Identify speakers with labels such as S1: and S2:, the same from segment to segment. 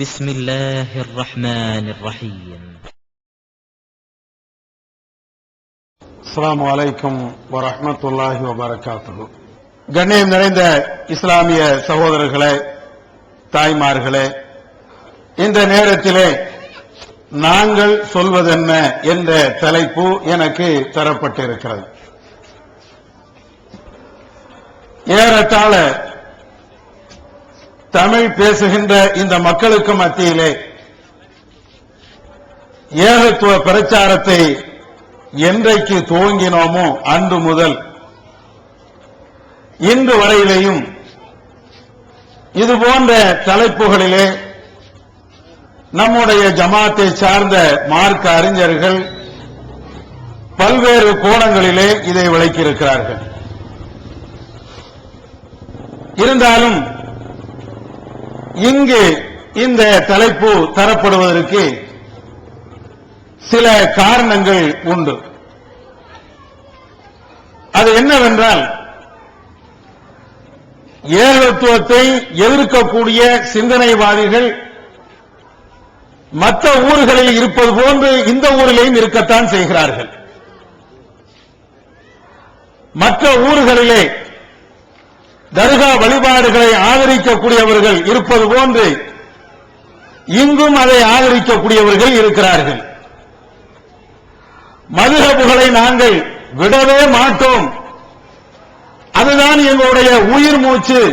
S1: بسم الله الرحمن الرحيم.
S2: السلام عليكم ورحمة الله وبركاته. கண்ணியம் நிறைந்த இஸ்லாமிய சகோதரர்களே, தாய்மார்களே, இந்த நேரத்திலே நாங்கள் சொல்வதென்ன என்ற தலைப்பு எனக்கு தரப்பட்டிருக்கிறது. ஏறத்தாழ தமிழ் பேசுகின்ற இந்த மக்களுக்கு மத்தியிலே ஏகத்துவ பிரச்சாரத்தை என்றைக்கு துவங்கினோமோ அன்று முதல் இன்று வரையிலேயும் இதுபோன்ற தலைப்புகளிலே நம்முடைய ஜமாத்தை சார்ந்த மார்க்க அறிஞர்கள் பல்வேறு கோணங்களிலே இதை விளக்கியிருக்கிறார்கள். இருந்தாலும் இங்கு இந்த தலைப்பு தரப்படுவதற்கு சில காரணங்கள் உண்டு. அது என்னவென்றால், ஏகத்துவத்தை எதிர்க்கக்கூடிய சிந்தனைவாதிகள் மற்ற ஊர்களில் இருப்பது போன்று இந்த ஊரிலேயும் இருக்கத்தான் செய்கிறார்கள். மற்ற ஊர்களிலே தர்கா வழிபாடுகளை ஆதரிக்கக்கூடியவர்கள் இருப்பது போன்று இங்கும் அதை ஆதரிக்கக்கூடியவர்கள் இருக்கிறார்கள். மதுஹபுகளை நாங்கள் விடவே மாட்டோம், அதுதான் எங்களுடைய உயிர் மூச்சு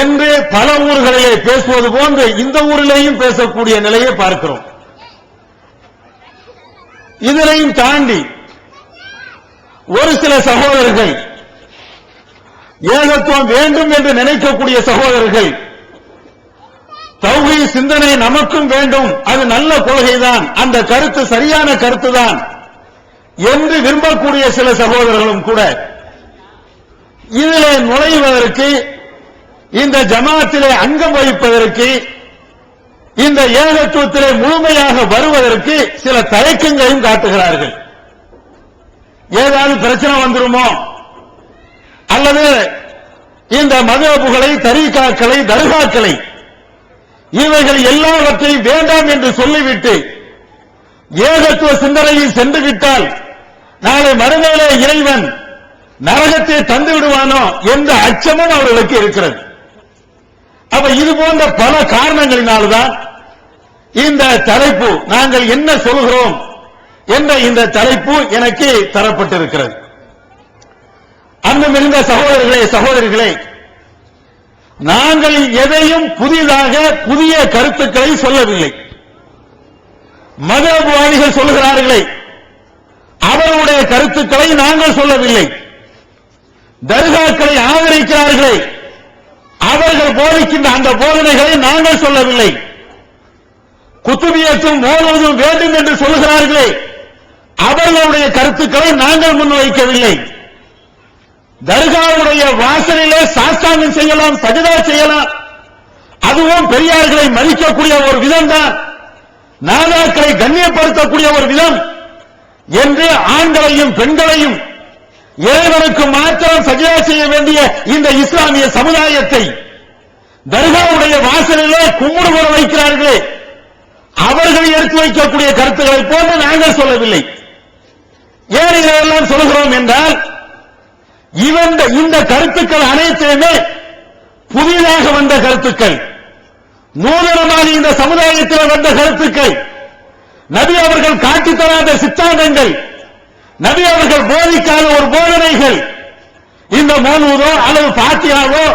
S2: என்று பல ஊர்களிலே பேசுவது போன்று இந்த ஊரிலேயும் பேசக்கூடிய நிலையை பார்க்கிறோம். இதனையும் தாண்டி ஒரு சில சகோதரர்கள், ஏகத்துவம் வேண்டும் என்று நினைக்கக்கூடிய சகோதரர்கள், தௌஹீத் சிந்தனை நமக்கும் வேண்டும், அது நல்ல கொள்கைதான், அந்த கருத்து சரியான கருத்துதான் என்று விரும்பக்கூடிய சில சகோதரர்களும் கூட இதிலே நுழைவதற்கு, இந்த ஜமாத்திலே அங்கம் வகிப்பதற்கு, இந்த ஏகத்துவத்திலே முழுமையாக வருவதற்கு சில தயக்கங்களையும் காட்டுகிறார்கள். ஏதாவது பிரச்சனை வந்துருமோ, அல்லது இந்த மதுஹபுகளை, தரீகாக்களை, தர்காக்களை இவைகள் எல்லாவற்றையும் வேண்டாம் என்று சொல்லிவிட்டு ஏகத்துவ சிந்தனையில் சென்று விட்டால் நாளை மறுமையிலே இறைவன் நரகத்தை தந்து விடுவானோ என்ற அச்சமும் அவர்களுக்கு இருக்கிறது. அப்ப இது போன்ற பல காரணங்களினால்தான் இந்த தலைப்பு, நாங்கள் என்ன சொல்கிறோம் என்ற இந்த தலைப்பு எனக்கு தரப்பட்டிருக்கிறது. அன்புமிகுந்த சகோதரர்களே, சகோதரிகளே, நாங்கள் எதையும் புதிதாக புதிய கருத்துக்களை சொல்லவில்லை. மதவாதிகள் சொல்லுகிறார்களே, அவர்களுடைய கருத்துக்களை நாங்கள் சொல்லவில்லை. தர்காக்களை ஆதரிக்கிறார்களே, அவர்கள் போதிக்கின்ற அந்த போதனைகளை நாங்கள் சொல்லவில்லை. குத்துபியத்தும் மௌலூதும் வேண்டும் என்று சொல்லுகிறார்களே, அவர்களுடைய கருத்துக்களை நாங்கள் முன்வைக்கவில்லை. தர்காவுடைய வாசலிலே சாஸ்தாங்கம் செய்யலாம், சஜதா செய்யலாம், அதுவும் பெரியார்களை மதிக்கக்கூடிய ஒரு விதம் தான், நாதாக்களை கண்ணியப்படுத்தக்கூடிய ஒரு விதம் என்று ஆண்களையும் பெண்களையும் இறைவனுக்கு மாத்திரம் சஜதா செய்ய வேண்டிய இந்த இஸ்லாமிய சமுதாயத்தை தர்காவுடைய வாசலிலே கும்பிடு போட வைக்கிறார்களே, அவர்கள் எடுத்து வைக்கக்கூடிய கருத்துக்களை போன்று நாங்கள் சொல்லவில்லை. ஏன் இதையெல்லாம் சொல்கிறோம் என்றால், இந்த கருத்துக்கள் அனைத்துமே புதிதாக வந்த கருத்துக்கள், நூதனமாக இந்த சமுதாயத்தில் வந்த கருத்துக்கள், நபி அவர்கள் காட்டித் தராத சித்தாந்தங்கள், நபி அவர்கள் போதிக்காத ஒரு போதனைகள். இந்த மௌலூதோ அல்லது ஃபாத்தியாவோ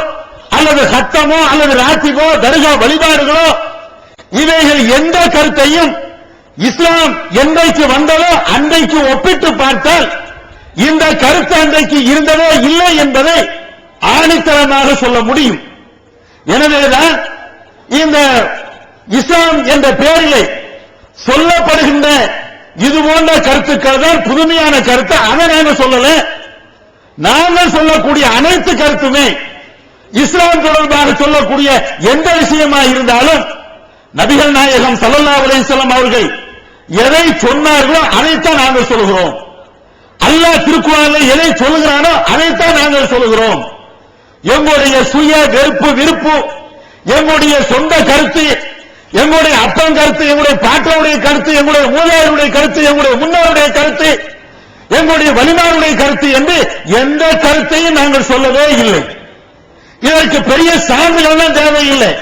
S2: அல்லது ஹத்தமோ அல்லது ராத்திபோ, தர்கா வழிபாடுகளோ, இவைகள் எந்த கருத்தையும் இஸ்லாம் என்றைக்கு வந்ததோ அன்றைக்கு ஒப்பிட்டு பார்த்தால் இந்த கருத்து அன்றைக்கு இருந்ததோ இல்லை என்பதை ஆணித்தரமாக சொல்ல முடியும். எனவேதான் இந்த இஸ்லாம் என்ற பெயரிலே சொல்லப்படுகின்ற இது போன்ற கருத்துக்கள் தான் புதுமையான கருத்து. அதை நாங்கள் சொல்லல. நாங்கள் சொல்லக்கூடிய அனைத்து கருத்துமே இஸ்லாம் தொடர்பாக சொல்லக்கூடிய எந்த விஷயமா இருந்தாலும் நபிகள் நாயகம் ஸல்லல்லாஹு அலைஹி வஸல்லம் அவர்கள் எதை சொன்னார்களோ அதைத்தான் நாங்கள் சொல்கிறோம். அல்லாஹ் திருக்குர்ஆனில் எதை சொல்கிறானோ அதைத்தான் நாங்கள் சொல்கிறோம். எங்களுடைய சுய வெறுப்பு விருப்பு எங்களுடைய சொந்த கருத்து, எங்களுடைய அப்பன் கருத்து, எங்களுடைய பாட்டனுடைய கருத்து, எங்களுடைய மூதாதையருடைய கருத்து, எங்களுடைய முன்னோருடைய கருத்து, எங்களுடைய வலிமாருடைய கருத்து என்று எந்த கருத்தையும் நாங்கள் சொல்லவே இல்லை. இதற்கு பெரிய சான்றுகள் தேவையில்லை.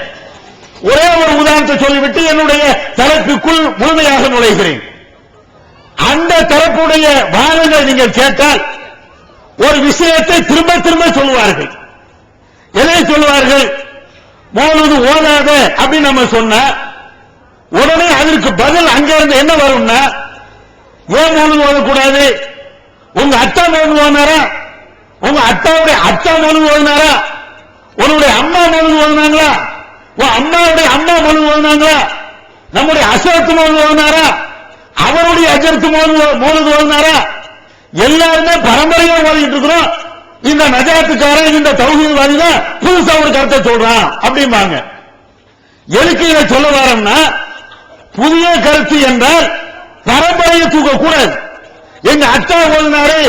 S2: ஒரே ஒரு உதாரணத்தை சொல்லிவிட்டு என்னுடைய தலைப்புக்குள் முழுமையாக நுழைகிறேன். அந்த தரப்புடைய வாதங்களை நீங்கள் கேட்டால் ஒரு விஷயத்தை திரும்ப திரும்ப சொல்லுவார்கள். எதை சொல்லுவார்கள்? மௌலூது ஓதாத அப்படின்னு நம்ம சொன்னா உடனே அதற்கு பதில் அங்க இருந்து என்ன வரும்னா, ஏன் மௌலூது ஓதக்கூடாது? உங்க அத்தா மௌலூது ஓதினாரா? உங்க அத்தாவுடைய அத்தா மௌலூது ஓதினாரா? உன்னுடைய அம்மா மௌலூது ஓதினாங்களா? உன் அம்மாவுடைய அம்மா மௌலூது ஓதினாங்களா? நம்முடைய அசரத்து மௌலூது ஓதினாரா? அவருடைய அஜரத்து மௌலூது ஓதினாரா? எல்லாருமே பரம்பரையா ஓதிட்டு இருக்கிறோம். இந்த நஜாத்துக்காரன், இந்த தௌஹீத்வாதி தான் புதுசா ஒரு கருத்தை சொல்றான் அப்படிம்பாங்க. எதுக்கு இதை சொல்ல வரோம்னா, புதிய கருத்து என்றால் பரம்பரையை தூக்க கூடாது. எங்க அத்தா ஓதினாரு,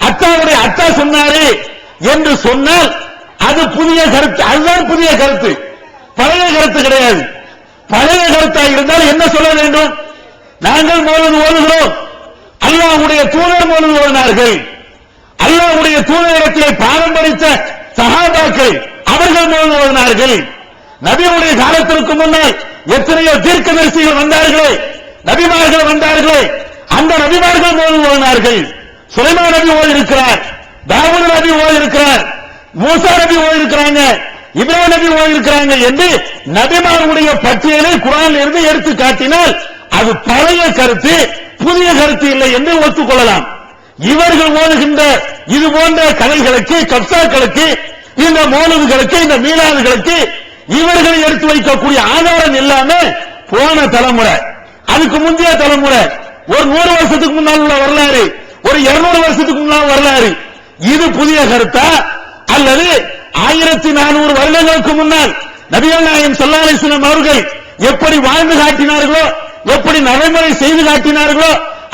S2: அத்தாவுடைய அத்தா சொன்னாரு என்று சொன்னால் அது புதிய கருத்து. அதுதான் புதிய கருத்து, பழைய கருத்து கிடையாது. பழைய கருத்தா இருந்தால் என்ன சொல்ல வேண்டும்? நாங்கள் மௌலூது ஓதுகிறோம், அல்லாஹ்வுடைய தூதர் மௌலூது ஓதினார்கள், அல்லாஹ்வுடைய தூதரிடத்திலே பாடம் படித்த சஹாபாக்கள் அவர்கள் மௌலூது ஓதினார்கள். நபியுடைய காலத்திற்கு முன்னால் எத்தனையோ தீர்க்கதரிசிகள் வந்தார்களே, நபிமார்கள் வந்தார்களே, அந்த நபிமார்கள் மௌலூது ஓதினார்கள். சுலைமான் நபி ஓதியிருக்கிறார், தாவூத் நபி ஓதியிருக்கிறார், மூசா நபி ஓதியிருக்கிறாங்க, இப்ராஹிம் நபி ஓதியிருக்கிறாங்க என்று நபிமார்களுடைய பட்டியலை குர்ஆனில் இருந்து எடுத்து காட்டினால் அது பழைய கருத்து, புதிய கருத்து இல்லை என்று ஒத்துக்கொள்ளலாம். இவர்கள் ஓதுகின்ற இது போன்ற கலைகளுக்கு, கப்சாக்களுக்கு, இந்த மௌலூதுகளுக்கு, இந்த மீலாதுகளுக்கு இவர்கள் எடுத்து வைக்கக்கூடிய ஆதாரம் எல்லாமே போன தலைமுறை, அதுக்கு முந்தைய தலைமுறை, ஒரு 100 வருஷத்துக்கு முன்னால் உள்ள வரலாறு, ஒரு 200 வருஷத்துக்கு முன்னால் வரலாறு. இது புதிய கருத்தா அல்லது 1400 வருடங்களுக்கு முன்னால் நபிகள் நாயகம் ஸல்லல்லாஹு அலைஹி வஸல்லம் அவர்கள் எப்படி வாழ்ந்து காட்டினார்களோ, எப்படி நடைமுறை செய்து காட்டினார்களோ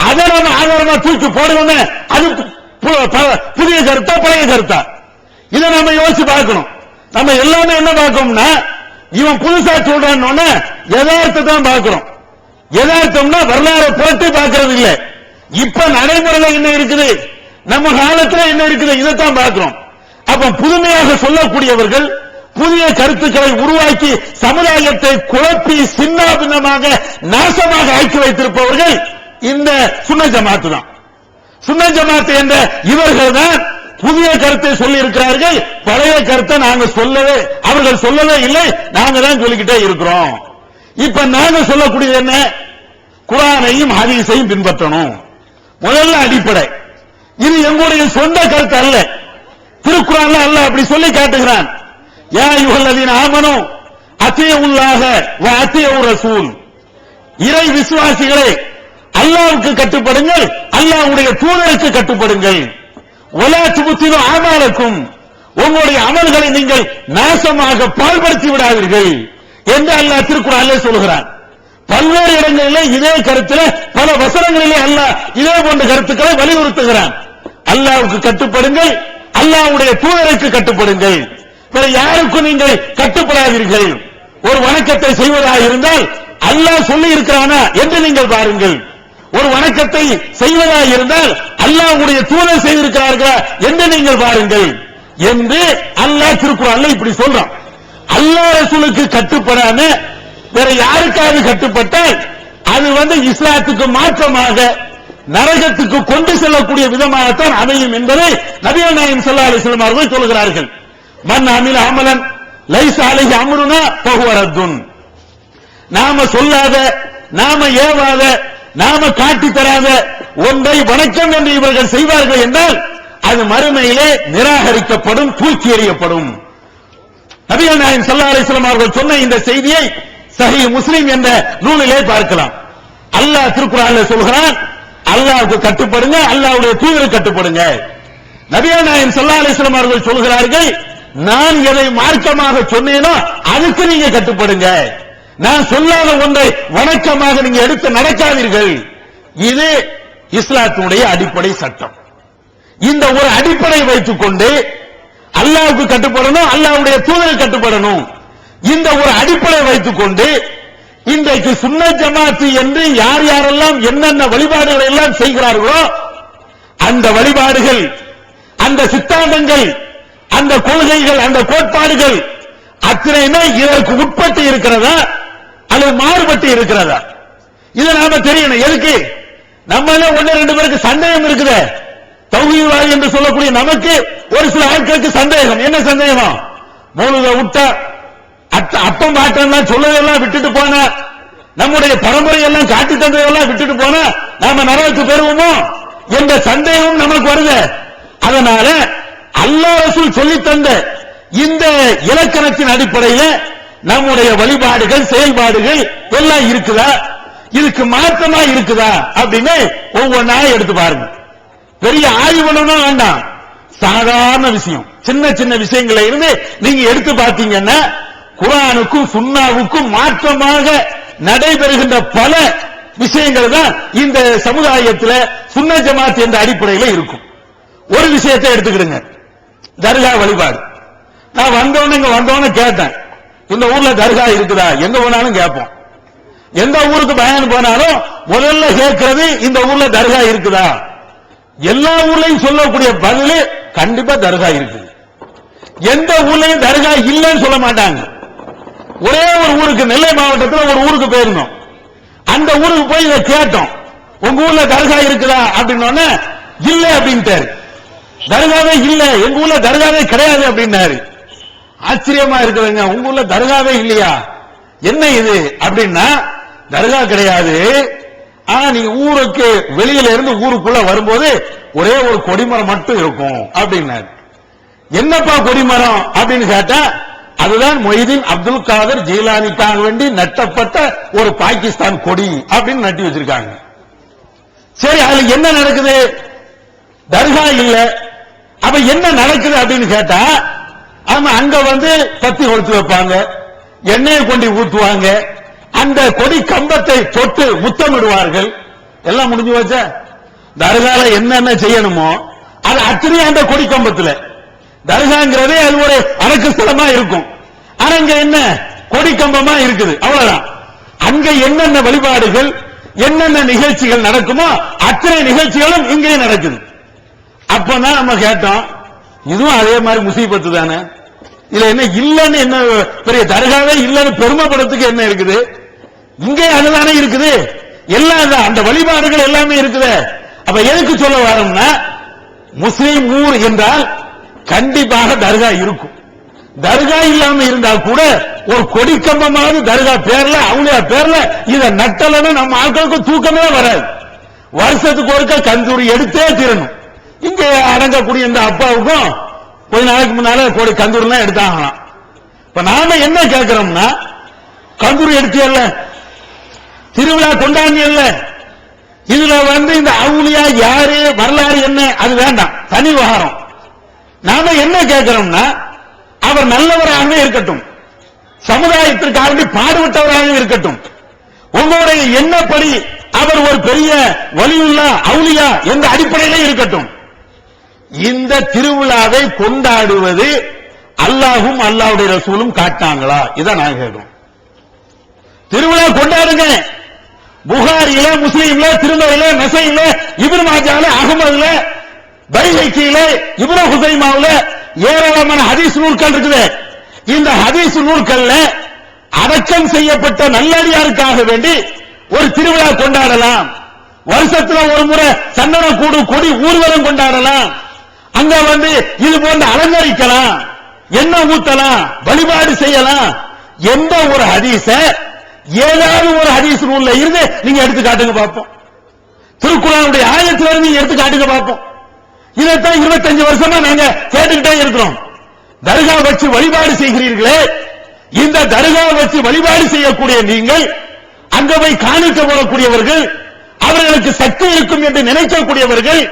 S2: அதை நம்ம ஆதாரமா தூக்கி போடுவோமே, அது புதிய கருத்தா பழைய கருத்தா? இதை நம்ம யோசிச்சு பார்க்கணும். நம்ம எல்லாமே என்ன பார்க்கணும்னா, இவன் புதுசா சொல்றான்னு யதார்த்தத்தை பார்க்கிறோம். யதார்த்தம்னா வரலாறு போட்டு பார்க்கறது இல்ல. இப்ப நடைமுறையில என்ன இருக்குது, நம்ம காலத்துல என்ன இருக்குது, இதைத்தான் பார்க்கிறோம். அப்ப புதுமையாக சொல்லக்கூடியவர்கள், புதிய கருத்துக்களை உருவாக்கி சமுதாயத்தை குழப்பி சின்னாபின்னமாக நாசமாக ஆக்கி வைத்திருப்பவர்கள் இந்த சுன்ன ஜமாத்து தான். சுன்ன ஜமாத்து என்ற இவர்கள் தான் புதிய கருத்தை சொல்லி இருக்கிறார்கள். பழைய கருத்தை நாங்க அவர்கள் சொல்லவே இல்லை, நாங்க தான் சொல்லிக்கிட்டே இருக்கிறோம். இப்ப நாங்க சொல்லக்கூடியது என்ன? குர்ஆனையும் ஹதீஸையும் பின்பற்றணும், முதல்ல அடிப்படை. இது எங்களுடைய சொந்த கருத்து அல்ல. திருக்குர்ஆன்ல அல்லாஹ் அப்படி சொல்லி காட்டுகிறான், யா அய்யுஹல்லதீன ஆமனூ அத்தீஉல்லாஹ வ அத்தீஉர் ரசூல். இறை விசுவாசிகளே, அல்லாஹ்வுக்கு கட்டுப்படுங்கள், அல்லாஹ்வுடைய தூதருக்கு கட்டுப்படுங்கள். வலா துப்திலு அமாலக்கும், உங்களுடைய அமல்களை நீங்கள் நாசமாக பாழ்படுத்தி விடாதீர்கள் என்று அல்லாஹ் திருக்குர்ஆனிலே சொல்கிறான். பல்வேறு இடங்களிலே இதே கருத்திலே, பல வசனங்களிலே அல்லாஹ் இதே போன்ற கருத்துக்களை வலியுறுத்துகிறான். அல்லாஹ்வுக்கு கட்டுப்படுங்கள், அல்லாஹ்வுடைய தூதருக்கு கட்டுப்படுங்கள், வேற யாருக்கும் நீங்கள் கட்டுப்படாதீர்கள். ஒரு வணக்கத்தை செய்வதாக இருந்தால் அல்லாஹ் சொல்லி இருக்கிறானா என்று நீங்கள் பாருங்கள். ஒரு வணக்கத்தை செய்வதாக இருந்தால் அல்லாஹ்வுடைய தூதர் செய்திருக்கிறார்களா என்று நீங்கள் பாருங்கள் என்று அல்லாஹ் திருக்குர்ஆன்ல இப்படி சொல்றான். அல்லாஹ் ரசூலுக்கு கட்டுப்படாம வேற யாருக்காவது கட்டுப்பட்டால் அது இஸ்லாத்துக்கு மாற்றமாக நரகத்துக்கு கொண்டு செல்லக்கூடிய விதமாகத்தான் அமையும் என்பதை நபிகள் நாயகம் ஸல்லல்லாஹு அலைஹி வஸல்லம் அவர்கள் சொல்கிறார்கள். மன் அமில அமலன் லைஸ அலைஹி அம்ருனா ஃபஹுவ ரத்துன். நாம சொல்லாத, நாம ஏவாத, நாம காட்டி தராத ஒன்றை வணக்கம் என்று இவர்கள் செய்வார்கள் என்றால் அது மறுமையிலே நிராகரிக்கப்படும், தூக்கி எறியப்படும். நபிகள் நாயகம் ஸல்லல்லாஹு அலைஹி வஸல்லம் அவர்கள் சொன்ன இந்த செய்தியை சஹீஹ் முஸ்லிம் என்ற நூலிலே பார்க்கலாம். அல்லாஹ் திருக்குர்ஆனிலே சொல்கிறான், அல்லாஹ்வுக்கு கட்டுப்படுங்க, அல்லாஹ்வுடைய தூதருக்கு கட்டுப்படுங்க. நபிகள் நாயகம் ஸல்லல்லாஹு அலைஹி வஸல்லம் அவர்கள் சொல்கிறார்கள், நான் எதை மார்க்கமாக சொன்னேனோ அதுக்கு நீங்க கட்டுப்படுங்க, நான் சொல்லாத ஒன்றை வணக்கமாக நீங்க எடுத்து நடக்காதீர்கள். இது இஸ்லாத்தினுடைய அடிப்படை சட்டம். இந்த ஒரு அடிப்படை வைத்துக் கொண்டு அல்லாஹ்வுக்கு கட்டுப்படணும், அல்லாஹ்வுடைய தூதருக்கு கட்டுப்படணும், இந்த ஒரு அடிப்படை வைத்துக் கொண்டு இன்றைக்கு சுன்னத் ஜமாத்து என்று யார் யாரெல்லாம் என்னென்ன வழிபாடுகளை எல்லாம் செய்கிறார்களோ அந்த வழிபாடுகள், அந்த சித்தாந்தங்கள், அந்த கொள்கைகள், அந்த கோட்பாடுகள் அத்தனையுமே இதற்கு உட்பட்டு இருக்கிறதா அல்லது மாறுபட்டு இருக்கிறதா? இதை நாம தெரியணும். எதுக்கு? நம்மள ஒன்னு ரெண்டு பேருக்கு சந்தேகம் இருக்குது. தௌஹீத்வாதி என்று சொல்லக்கூடிய நமக்கு ஒரு சில ஆட்களுக்கு சந்தேகம். என்ன சந்தேகம்? மௌலூத விட்டா அப்பம் பாட்டெல்லாம் சொல்லதெல்லாம் விட்டுட்டு போன, நம்முடைய பரம்பரை எல்லாம் காட்டி தந்ததெல்லாம் விட்டுட்டு போன நாம நரகத்துக்கு பெறுவோமோ என்ற சந்தேகம் நமக்கு வருது. அதனால அல்லாஹ் ரசூல் சொல்லித் தந்த இந்த இலக்கணத்தின் அடிப்படையில் நம்முடைய வழிபாடுகள், செயல்பாடுகள் எல்லாம் இருக்குதா, இதுக்கு மாற்றமா இருக்குதா அப்படின்னு ஒவ்வொன்றா எடுத்து பாருங்க. பெரிய ஆய்வு பண்ணணும் வேண்டாம், சாதாரண விஷயம், சின்ன சின்ன விஷயங்களை இருந்து நீங்க எடுத்து பார்த்தீங்கன்னா குர்ஆனுக்கும் சுன்னாவுக்கும் மாற்றமாக நடைபெறுகின்ற பல விஷயங்கள் தான் இந்த சமுதாயத்தில் சுன்னத் ஜமாத் என்ற அடிப்படையில் இருக்கும். ஒரு விஷயத்தை எடுத்துக்கிடுங்க, தர்கா வழிபாடு. நான் வந்தோன்னு கேட்டேன், இந்த ஊர்ல தர்கா இருக்குதா? எங்க போனாலும் கேட்போம். எந்த ஊருக்கு பயன் போனாலும் முதல்ல கேட்கிறது இந்த ஊர்ல தர்கா இருக்குதா? எல்லா ஊர்லயும் சொல்லக்கூடிய பதில் கண்டிப்பா தர்கா இருக்குது. எந்த ஊர்லயும் தர்கா இல்லைன்னு சொல்ல மாட்டாங்க. ஒரே ஒரு ஊருக்கு, நெல்லை மாவட்டத்தில் ஒரு ஊருக்கு போயிருந்தோம். அந்த ஊருக்கு போய் இதை கேட்டோம், உங்க ஊர்ல தர்கா இருக்குதா அப்படின்னு. இல்ல அப்படின்ட்டாரு. தர்காவே இல்ல, எங்க ஊர்ல தர்காவே கிடையாது அப்படின்னாரு. ஆச்சரியமா இருக்குதுங்க, உங்க ஊர்ல தர்காவே இல்லையா? என்ன இது அப்படின்னா, தர்கா கிடையாது, ஆனா நீங்க ஊருக்கு வெளியில இருந்து ஊருக்குள்ள வரும்போது ஒரே ஒரு கொடிமரம் மட்டும் இருக்கும் அப்படின்னாரு. என்னப்பா கொடிமரம் அப்படின்னு கேட்டா, அதுதான் மொய்தீன் அப்துல் காதர் ஜீலானிக்காக வேண்டி நட்டப்பட்ட ஒரு பாகிஸ்தான் கொடி அப்படின்னு நட்டி வச்சிருக்காங்க. சரி, அதுல என்ன நடக்குது? தர்கா இல்ல, அப்ப என்ன நடக்குது அப்படின்னு கேட்டா, ஆமா அங்க பத்தி கொளுத்து வைப்பாங்க, எண்ணெயை கொண்டு ஊத்துவாங்க, அந்த கொடி கம்பத்தை தொட்டு முத்தமிடுவார்கள். எல்லாம் முடிஞ்சு வச்ச தர்கால என்னென்ன செய்யணுமோ அது அத்தனை அந்த கொடி கம்பத்துல. தர்காங்கிறதே அது ஒரு அடக்கு ஸ்தலமா இருக்கும். ஆனா இங்க என்ன கொடி கம்பமா இருக்குது, அவ்வளவுதான். அங்க என்னென்ன வழிபாடுகள், என்னென்ன நிகழ்ச்சிகள் நடக்குமோ அத்தனை நிகழ்ச்சிகளும் இங்கேயும் நடக்குது. அப்பதான் நம்ம கேட்டோம், இதுவும் அதே மாதிரி முசீபத்து தானே, இதுல என்ன இல்லன்னு, என்ன பெரிய தர்காவே இல்லன்னு பெருமைப்படுறதுக்கு என்ன இருக்குது? இங்கே அதுதானே இருக்குது, எல்லாம் அந்த வழிபாடுகள் எல்லாமே இருக்குது. அப்ப எதுக்கு சொல்ல வரோம்னா, முஸ்லீம் ஊர் என்றால் கண்டிப்பாக தர்கா இருக்கும். தர்கா இல்லாம இருந்தால் கூட ஒரு கொடி கம்பமாவது தர்கா பேர்ல, அவங்கள பேர்ல இத நட்டலன்னு நம்ம ஆட்களுக்கு தூக்கமே வராது. வருஷத்துக்கு ஒருக்க கந்தூரி எடுத்தே தீரணும். இங்க அடங்கக்கூடிய இந்த அப்பாவுக்கும் கொஞ்ச நாளைக்கு முன்னால கோடி கந்தூரிலாம் எடுத்தாங்களாம். இப்ப நாம என்ன கேட்கிறோம்னா, கந்தூரி எடுத்தியல்ல, திருவிழா கொண்டாடியல்ல, இதுல இந்த அவுலியா யாரு, வரலாறு என்ன, அது வேண்டாம், தனி விவகாரம். நாம என்ன கேட்கிறோம்னா, அவர் நல்லவராக இருக்கட்டும், சமுதாயத்திற்காக பாடுபட்டவராக இருக்கட்டும், உங்களுடைய எண்ணப்படி அவர் ஒரு பெரிய வலியுல்லா அவுலியா என்ற அடிப்படையிலே இருக்கட்டும். இந்த திருவிழாவை கொண்டாடுவது அல்லாஹும் அல்லாஹ்வுடைய ரசூலும் காட்டாங்களா? இதான் நான் கேட்கிறோம். திருவிழா கொண்டாடுங்க, புகாரில, முஸ்லீம்ல, திருமலையில, நசையில, இப்னு மாஜால, அகமதுல, பைஹக்கியில, இப்னு ஹுசைமாவுல ஏராளமான ஹதீஸ் நூல்கள் இருக்குது. இந்த ஹதீஸ் நூல்கள்ல அடக்கம் செய்யப்பட்ட நல்லடியாருக்காக வேண்டி ஒரு திருவிழா கொண்டாடலாம். வருஷத்துல ஒரு முறை சந்தன கூடு கொடி ஊர்வலம் கொண்டாடலாம். அங்க இது போன்ற அலங்கரிக்கலாம், எண்ணெய் ஊத்தலாம், வழிபாடு செய்யலாம். எந்த ஒரு ஹதீஸ ஏதாவது ஒரு ஹதீஸ் நூல்ல இருந்து நீங்க எடுத்து காட்டுங்க பார்ப்போம். திருக்குர்ஆனுடைய ஆயத்துல இருந்து நீங்க எடுத்து காட்டுங்க பார்ப்போம். இதைத்தான் 25 வருஷமா நாங்க கேட்டுக்கிட்டே இருக்கிறோம். தர்கா வச்சு வழிபாடு செய்கிறீர்களே, இந்த தர்கா வச்சு வழிபாடு செய்யக்கூடிய நீங்கள், அங்க போய் காணிக்க போடக்கூடியவர்கள், அவர்களுக்கு சக்தி இருக்கும் என்று நினைக்கக்கூடியவர்கள்,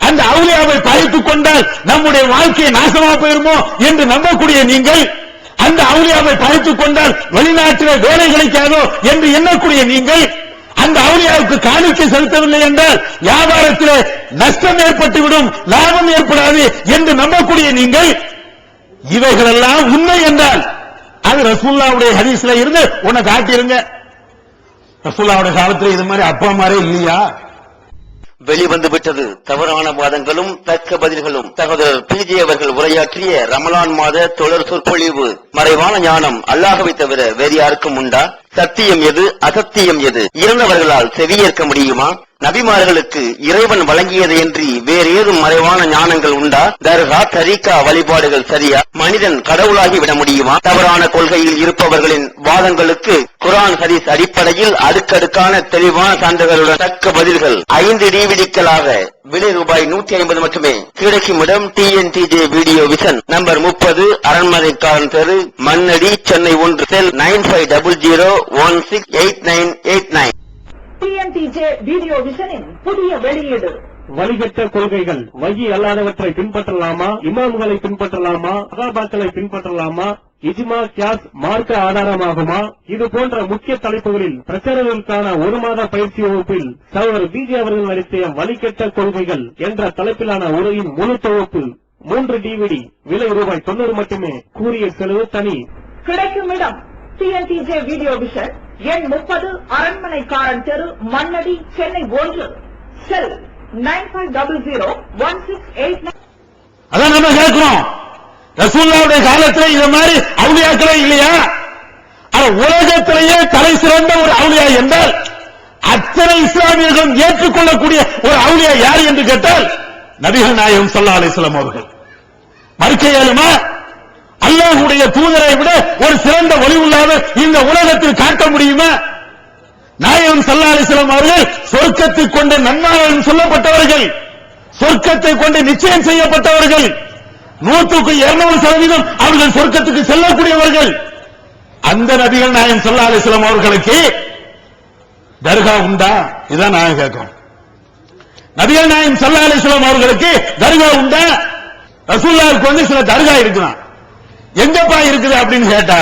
S2: அந்த அவுலியாவை பகைத்துக் கொண்டால் நம்முடைய வாழ்க்கையை நாசமா போயிருமோ என்று நம்பக்கூடிய நீங்கள், அந்த அவுலியாவை பகைத்துக் கொண்டால் வெளிநாட்டில் வேலை கிடைக்காதோ என்று எண்ணக்கூடிய நீங்கள், அந்த அவுலியாவுக்கு காணிக்கை செலுத்தவில்லை என்றால் வியாபாரத்தில் நஷ்டம் ஏற்பட்டுவிடும், லாபம் ஏற்படாது என்று நம்பக்கூடிய நீங்கள், இவைகளெல்லாம் உண்மை என்றால் அது ரசூலுல்லாஹ்வுடைய ஹதீஸ்ல இருந்து உன்னை காட்டிருங்க. ரசூலுல்லாஹ்வுடைய காலத்துல இது மாதிரி அப்பா மாதிரி இல்லையா?
S3: வெளிவந்து விட்டது தவறான வாதங்களும் தக்க பதில்களும். சகோதரர் பிஜே அவர்கள் உரையாற்றிய ரமலான் மாத தொடர் சொற்பொழிவு. மறைவான ஞானம் அல்லாஹ்வை தவிர வேறு யாருக்கும் உண்டா? சத்தியம் எது, அசத்தியம் எது? இறந்தவர்களால் செவியேற்க முடியுமா? நபிமார்களுக்கு இறைவன் வழங்கியதையன்றி வேறு ஏதும் மறைவான ஞானங்கள் உண்டா? தர்கா, தரீகா வழிபாடுகள் சரியா? மனிதன் கடவுளாகி விட முடியுமா? தவறான கொள்கையில் இருப்பவர்களின் வாதங்களுக்கு குர்ஆன் ஹதீஸ் அடிப்படையில் அடுக்கடுக்கான தெளிவான சான்றுகளுடன் தக்க பதில்கள் 5 டிவிடிக்களாக விலை ரூபாய் 150 மட்டுமே. கிடைக்கும் இடம் TNTJ வீடியோ விஷன், நம்பர் 30, அரண்மனைக்காரன் தெரு, மண்ணடி, சென்னை 1, செல் 9500168989.
S4: TNTJ வீடியோ விஷனின் புதிய வெளியீடு.
S5: வழிகட்ட கொள்கைகள். வகி அல்லாதவற்றை பின்பற்றலாமா? இமாம்களை பின்பற்றலாமா? சஹாபாக்களை பின்பற்றலாமா? இஜ்மா, கியாஸ் மார்க்க ஆதாரமாகுமா? இது போன்ற முக்கிய தலைப்புகளில் பிரச்சாரங்களுக்கான 1 மாத பயிற்சி வகுப்பில் சகோதரர் பிஜே அவர்கள் நடத்திய வழிகட்ட கொள்கைகள் என்ற தலைப்பிலான உரையின் முழு தொகுப்பு 3 DVD, விலை ரூபாய் 90 மட்டுமே. கூறிய செலவு தனி.
S4: கிடைக்கும் இடம் TNTJ வீடியோ விஷன், எண் 30, அரண்மனைக்காரன் தெரு, மண்ணடி, சென்னை 1, செல் 95001689.
S2: அதான் நம்ம கேட்கிறோம், ரசூலுல்லாஹ்வுடைய காலத்துல இது மாதிரி அவுலியாக்களே இல்லையா? உலகத்திலேயே தலை சிறந்த ஒரு அவுலியா என்றால் அத்தனை இஸ்லாமியர்களும் ஏற்றுக்கொள்ளக்கூடிய ஒரு அவுலியா யார் என்று கேட்டால் நபிகள் நாயகம் ஸல்லல்லாஹு அலைஹி வஸல்லம் அவர்கள். மறுக்க இயலுமா? அல்லாஹ்வுடைய தூதரை விட ஒரு சிறந்த ஒளி உள்ளவர் இந்த உலகத்தில் காட்ட முடியுமா? நாயகம் ஸல்லல்லாஹு அலைஹி வஸல்லம் அவர்கள் சொர்க்கத்தை கொண்டு நன்மாராயம் சொல்லப்பட்டவர்கள், சொர்க்கத்தை கொண்டு நிச்சயம் செய்யப்பட்டவர்கள், 100% அவர்கள் சொர்க்கத்துக்கு செல்லக்கூடியவர்கள். அந்த நபிகள் நாயகம் ஸல்லல்லாஹு அலைஹி வஸல்லம் அவர்களுக்கு தர்கா உண்டா? இதான் நாங்க கேட்கிறோம். நபிகள் நாயகம் ஸல்லல்லாஹு அலைஹி வஸல்லம் அவர்களுக்கு தர்கா உண்டா? ரசூலுல்லாஹ்வுக்கு வந்து சில தர்கா இருக்குதான். எங்கப்பா இருக்குது அப்படின்னு கேட்டா,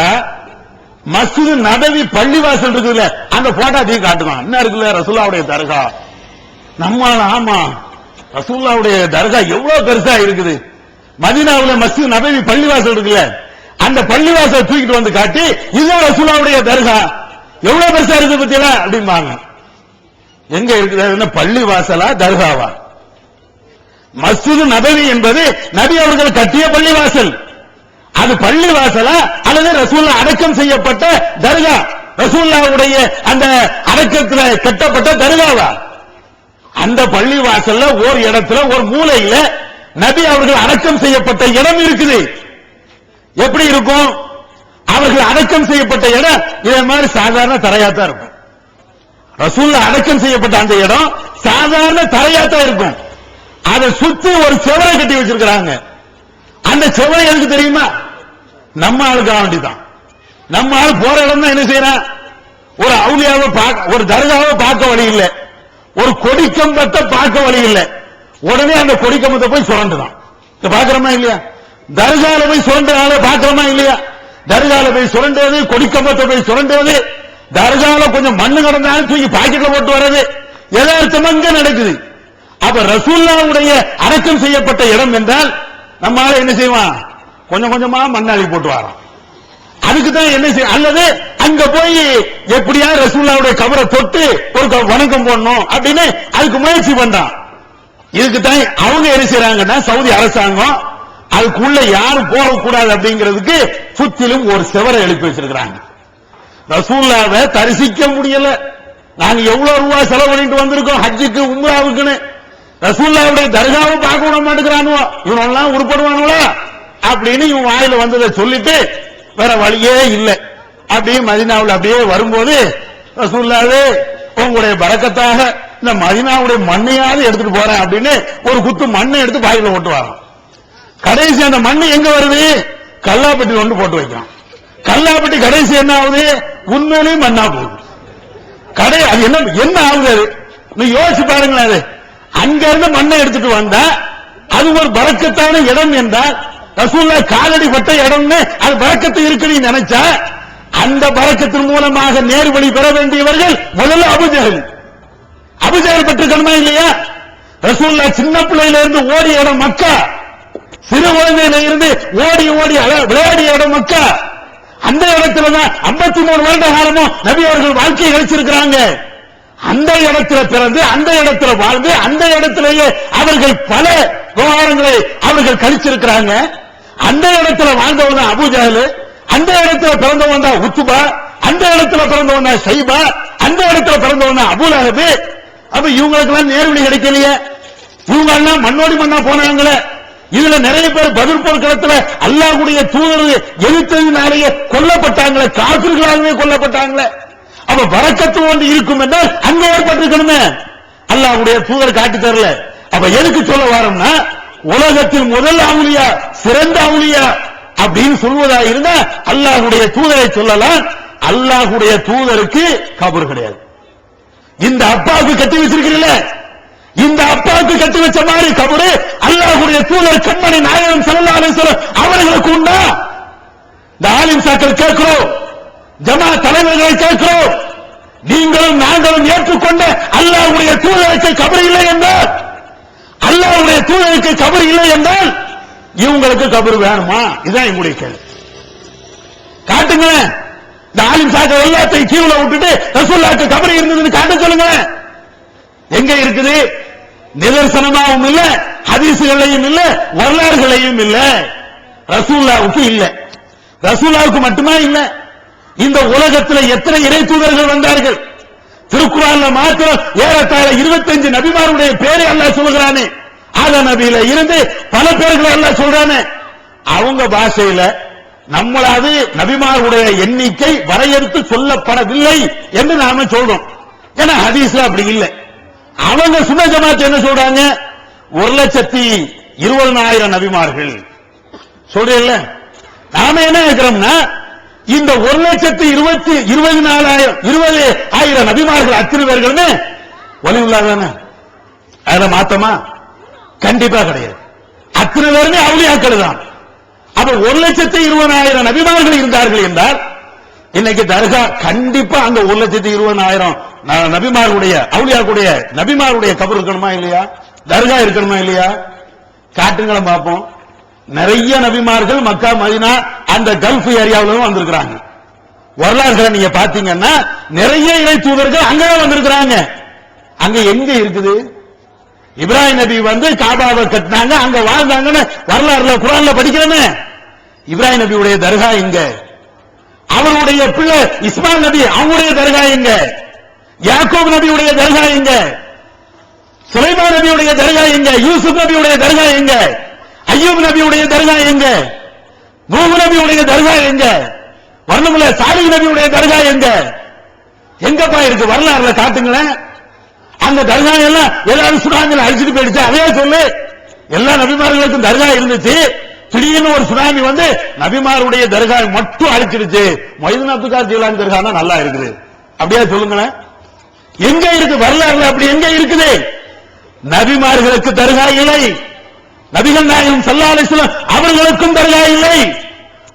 S2: மஸ்ஜித் நபவி பள்ளிவாசல் இருக்குல்ல, அந்த போட்டோ தீ காட்டுதான். என்ன இருக்குல்ல, ரசூலுல்லாஹ்வுடைய தர்கா. நம்மால ஆமா, ரசூலுல்லாஹ்வுடைய தர்கா எவ்வளவு பெருசா இருக்குது. மதீனாவுல மஸ்ஜித் நபவி பள்ளிவாசல் இருக்குல்ல, அந்த பள்ளிவாசல் தூக்கிட்டு வந்து காட்டி, இதுதான் ரசூலுல்லாஹ்வுடைய தர்கா, எவ்வளவு பெருசா இருக்கு பத்தியா அப்படிம்பாங்க. எங்க இருக்குது? பள்ளிவாசலா தர்காவா? மஸ்ஜித் நபவி என்பது நபி அவர்கள் கட்டிய பள்ளிவாசல். அது பள்ளிவாசலா அல்லது ரசூலுல்லாஹ் அடக்கம் செய்யப்பட்ட தர்கா, ரசூலுல்லாஹ்வுடைய அந்த அடக்கத்தில் கட்டப்பட்ட தர்காவா? அந்த பள்ளிவாசல்ல ஒரு இடத்துல ஒரு மூலையில நபி அவர்கள் அடக்கம் செய்யப்பட்ட இடம் இருக்குது. எப்படி இருக்கும்? அவர்கள் அடக்கம் செய்யப்பட்ட இடம் இதே மாதிரி சாதாரண தரையாத்தான் இருக்கும். ரசூலுல்லாஹ் அடக்கம் செய்யப்பட்ட அந்த இடம் சாதாரண தரையாத்தான் இருக்கும். அதை சுத்தி ஒரு செவரை கட்டி வச்சிருக்கிறாங்க. அந்த செவரை எதுக்கு தெரியுமா? நம்ம ஆளுக்காக வேண்டிதான். நம்ம ஆள் போற இடம் தான் என்ன செய்யறான்? ஒரு அவுலியாவை ஒரு தர்காவை பார்க்க வழி இல்லை, ஒரு கொடிக்கம்பத்தை பார்க்க வழி இல்லை, உடனே அந்த கொடிக்கம்பத்தை போய் சுரண்டுதான். பாக்குறோமா இல்லையா? தர்கால போய் சுரண்டால பாக்குறோமா இல்லையா? தர்கால போய் சுரண்டுவது, கொடிக்கம்பத்தை போய் சுரண்டுவது, தர்கால கொஞ்சம் மண்ணு கடந்தாலும் தூக்கி பாக்கெட்ல போட்டு வர்றது யதார்த்தமா இங்க நடக்குது. அப்ப ரசூலுல்லாஹ்வுடைய அடக்கம் செய்யப்பட்ட இடம் என்றால் நம்ம ஆளு என்ன செய்வான்? கொஞ்சம் கொஞ்சமா மண்ணாளி போட்டு வரான். அதுக்கு தான் என்ன செய்ய, அல்லது அங்க போய் எப்படியா ரசூலுல்லாஹ்வுடைய கபரை தொட்டு ஒரு வணக்கம் போடணும் அப்படின்னு அதுக்கு முயற்சி பண்றான். இதுக்கு தான் அவங்க என்ன செய்யறாங்கன்னா, சவுதி அரசாங்கம் அதுக்குள்ள யாரும் போகக்கூடாது அப்படிங்கிறதுக்கு சுத்திலும் ஒரு செவரை எழுப்பி வச்சிருக்கிறாங்க. ரசூலுல்லாஹ்வை தரிசிக்க முடியல. நாங்க எவ்வளவு ரூபாய் செலவு பண்ணிட்டு வந்திருக்கோம் ஹஜ்ஜுக்கு உம்ராவுக்குன்னு. ரசூலுல்லாஹ்வுடைய தர்காவை பார்க்க விட மாட்டேங்கிறானுவோ, இவனெல்லாம் உருப்படுவானுங்களா அப்படின்னு இவன் வாயில வந்ததை சொல்லிட்டு வேற வழியே இல்லை. அப்படியே மதீனாவில் அப்படியே வரும்போது ரசூலுல்லாஹ்வே உங்களுடைய பரக்கத்தாக இந்த மதீனாவுடைய மண்ணையாவது எடுத்துட்டு போறேன் அப்படின்னு ஒரு குத்து மண்ணை எடுத்து வாயில ஓட்டுவாங்க. கடைசி அந்த மண்ணு எங்க வருது? கல்லாப்பட்டி கொண்டு போட்டு வைக்கிறான். கல்லாப்பட்டி கடைசி என்ன ஆகுது? உண்மையிலேயும் மண்ணா போகுது. அது என்ன ஆகுது? நீ யோசிச்சு பாருங்களேன். அது அங்க இருந்து மண்ணை எடுத்துட்டு வந்தா அது ஒரு பரக்கத்தான இடம் என்றால், ரசூலுல்லாஹ் காலடி பட்ட இடம்னு அது பரக்கத்து இருக்குன்னு நினைச்சா, அந்த பரக்கத்தின் மூலமாக நேர்வழி பெற வேண்டியவர்கள் முதல்ல அபூஜஹல் பெற்றுக்கணுமா இல்லையா? ரசூலுல்லாஹ் சின்ன பிள்ளையில இருந்து ஓடிய இடம் மக்கா, சிறு குழந்தையில இருந்து ஓடி ஓடி விளையாடிய இடம் மக்கா. அந்த இடத்துல தான் 53 வருட காலமும் நபி அவர்கள் வாழ்க்கையை கழிச்சிருக்கிறாங்க. அந்த இடத்துல பிறந்து அந்த இடத்துல வாழ்ந்து அந்த இடத்திலேயே அவர்கள் பல விவகாரங்களை அவர்கள் கழிச்சிருக்கிறாங்க. அந்த இடத்துல வாழ்ந்தவன் தான் அபூஜஹல், அந்த இடத்துல பிறந்தவன் தான் உத்பா, அந்த இடத்துல பிறந்தவன் தான் ஷைபா, அந்த இடத்துல பிறந்தவன் தான் அபூ லஹப். அப்ப இவங்களுக்கு எல்லாம் நேர்வழி கிடைக்கலையே, இவங்க எல்லாம் மண்ணோடி மண்ணா போனாங்களே. இதுல நிறைய பேர் பதில் போர்க்களத்துல அல்லாஹ்வுடைய தூதர் எதிர்த்ததினாலேயே கொல்லப்பட்டாங்களே, காபிர்களாகவே கொல்லப்பட்டாங்களே. அப்ப பரக்கத்து ஒன்று இருக்கும் என்றால் அங்க ஏற்பட்டிருக்கணுமே, அல்லாஹ்வுடைய தூதர் காட்டி தரல. அப்ப எதுக்கு சொல்ல வரோம்னா, உலகத்தில் முதல் அவுலியா சிறந்த அவுலியா அப்படின்னு சொல்வதா இருந்தா அல்லாஹ்வுடைய தூதரை சொல்லலாம். அல்லாஹ்வுடைய தூதருக்கு கபர் கிடையாது. இந்த அப்பாவுக்கு கட்டி வச்சிருக்கிறீல்ல, இந்த அப்பாவுக்கு கட்டி வச்ச மாதிரி கபரு அல்லாஹ்வுடைய தூதர் கண்மணி நாயகம் ஸல்லல்லாஹு அலைஹி வஸல்லம் அவர்களுக்கு உண்டா? இந்த ஆலிம் சாக்கள் கேட்கிறோம், ஜமா தலைவர்களை கேட்கிறோம், நீங்களும் நாங்களும் ஏற்றுக்கொண்ட அல்லாஹ்வுடைய தூதருக்கு கபர் இல்லை என்றால், அல்லாஹ்வுடைய தூதருக்கு கபர் இல்லை என்றால் இவங்களுக்கு கபர் வேணுமா? இதுதான் எங்களுடைய கேள்வி. காட்டுங்களேன். இந்த ஆலிம் சாக்கள் எல்லாத்தையும் கீழே விட்டுட்டு ரசூலுல்லாஹ்க்கு கபர் இருந்ததுன்னு காட்ட சொல்லுங்க. எங்க இருக்குது? நிதர்சனமாவும் இல்ல, ஹதீஸ்களையும் இல்ல, வரலாறுகளையும் இல்ல. ரசூலுல்லாஹ்வுக்கு இல்ல. ரசூலுல்லாஹ்வுக்கு மட்டுமே இல்ல, இந்த உலகத்தில் எத்தனை இறை தூதர்கள் வந்தார்கள்? திருக்குர்ஆன்ல மாத்திரம் ஏறத்தாழ 25 நபிமாருடைய பேரை அல்லாஹ் சொல்கிறானே. ஆதம் நபியில இருந்து பல பேர்களை அல்லாஹ் சொல்றானே. அவங்க பாஷையில நம்மளாவது நபிமாருடைய எண்ணிக்கை வரையறுத்து சொல்லப்படவில்லை என்று நாம சொல்றோம். ஏன்னா ஹதீஸ்ல அப்படி இல்லை. அவங்க சுன்ன ஜமாத் என்ன சொல்றாங்க? 1,20,000 நபிமார்கள் சொல்றீல்ல. நாம என்ன இருக்கிறோம்னா, இந்த 1,20,000 நபிமார்கள் அத்தனை பேர்களுமே வலியுல்லாஹ் தானே. அதுல மாத்தமா? கண்டிப்பா கிடையாது. அத்தனை பேருமே அவுலியாக்கள் தான். அப்ப 1,20,000 நபிமார்கள் இருந்தார்கள் என்றால் இன்னைக்கு தர்கா கண்டிப்பா அந்த 1,20,000 நபிமார்களுடைய அவுலியாக்குடைய நபிமாருடைய கபர் இருக்கணுமா இல்லையா? தர்கா இருக்கணுமா இல்லையா? காட்டுங்களும் பார்ப்போம். நிறைய நபிமார்கள் மக்கா மதீனா அந்த கல்ஃப் ஏரியாவிலும் வந்திருக்கிறாங்க. வரலாறுகளை நீங்க பாத்தீங்கன்னா நிறைய இறை தூதர்கள் அங்கதான் வந்திருக்கிறாங்க. அங்க எங்க இருக்குது? இப்ராஹிம் நபி வந்து காபாவை கட்டினாங்க, அங்க வாழ்ந்தாங்கன்னு வரலாறுல குர்ஆன்ல படிக்கிறோமே. இப்ராஹிம் நபியுடைய தர்கா எங்க? அவருடைய பிள்ளை இஸ்மாயில் நபி அவங்களுடைய தர்கா எங்க? யாக்கூப் நபியுடைய தர்கா எங்க? சுலைமான் நபியுடைய தர்கா எங்க? யூசுப் நபியுடைய தர்கா எங்க? அய்யூப் நபியுடைய தர்கா எங்க? நூஹ் நபியுடைய தர்கா எங்க? வரணும்ல சாலிஹ் நபியுடைய தர்கா எங்க? எங்கப்பா இருக்கு? வரலாறுல காட்டுங்களேன். அந்த தர்கா எல்லாம் ஏதாவது சுனாமில அழிச்சிட்டு போயிடுச்சு, அதே சொல்லு. எல்லா நபிமார்களுக்கும் தர்கா இருந்துச்சு, திடீர்னு ஒரு சுனாமி வந்து நபிமாருடைய தர்கா மட்டும் அழிச்சிடுச்சு. மொய்தீன் அப்துல் காதர் ஜீலானி தர்கா தான் நல்லா இருக்குது, அப்படியே சொல்லுங்களேன். எங்க இருக்கு வரலாறுல? அப்படி எங்க இருக்குது? நபிமார்களுக்கு தர்கா இல்லை, நபிகள் நாயகம் ஸல்லல்லாஹு அலைஹி வஸல்லம் அவர்களுக்கும் தர்கா இல்லை.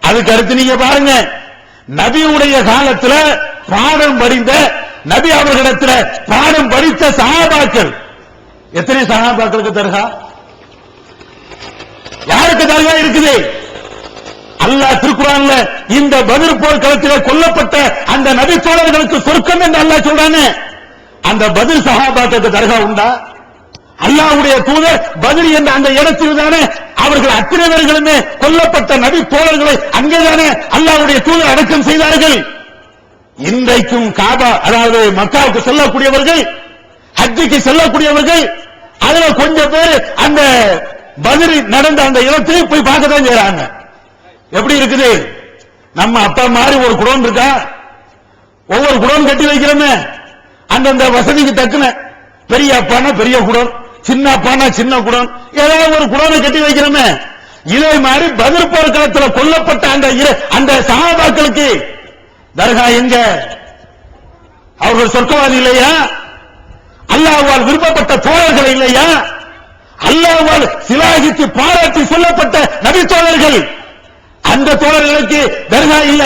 S2: அதுக்கு அடுத்து நீங்க பாருங்க, நபியுடைய காலத்துல பாடம் படித்த நபி அவர்களிடத்துல பாடம் படித்த சஹாபாக்கள், எத்தனை சஹாபாக்களுக்கு தர்கா? யாருக்கு தர்கா இருக்குது? அல்லாஹ் திருக்குர்ஆன்ல இந்த பத்ர் போர் களத்தில் கொல்லப்பட்ட அந்த நபி தோழர்களுக்கு சொர்க்கம் என்று அல்லாஹ் சொல்றானே, அந்த பத்ர் சஹாபாக்களுக்கு தர்கா உண்டா? அல்லாஹ்வுடைய தூதர் பத்ர் என்ற அந்த இடத்தில் தானே அவர்கள் அத்தனை பேர்களுமே கொல்லப்பட்ட நபி தோழர்களை அங்கேதானே அல்லாஹ்வுடைய தூதர் அடக்கம் செய்தார்கள். இன்றைக்கும் காபா, அதாவது மக்காவுக்கு செல்லக்கூடியவர்கள், ஹஜ்ஜுக்கு செல்லக்கூடியவர்கள், அதுல கொஞ்சம் பேர் அந்த பத்ர் நடந்த அந்த இடத்தை போய் பார்க்கத்தான் செய்யறாங்க. எப்படி இருக்குது? நம்ம அப்பா மாதிரி ஒரு குடோன் இருக்கா? ஒவ்வொரு குடோன் கட்டி வைக்கிறோமே, அந்தந்த வசதிக்கு தக்கன. பெரிய அப்பானா பெரிய குடோன், சின்ன அப்பானா சின்ன குடோன், ஏதாவது ஒரு குடோனை கட்டி வைக்கிறோமே. இதே மாதிரி பத்ர் போர் களத்தில் கொல்லப்பட்ட அந்த சஹாபாக்களுக்கு தர்கா எங்க? அவர்கள் சொர்க்கவாதி இல்லையா? அல்லாஹ்வால் விரும்பப்பட்ட தோழர்கள் இல்லையா? அல்லாஹ்வால் சிலாகித்து பாராட்டி சொல்லப்பட்ட நபி தோழர்கள், அந்த தோழர்களுக்கு தர்கா இல்ல.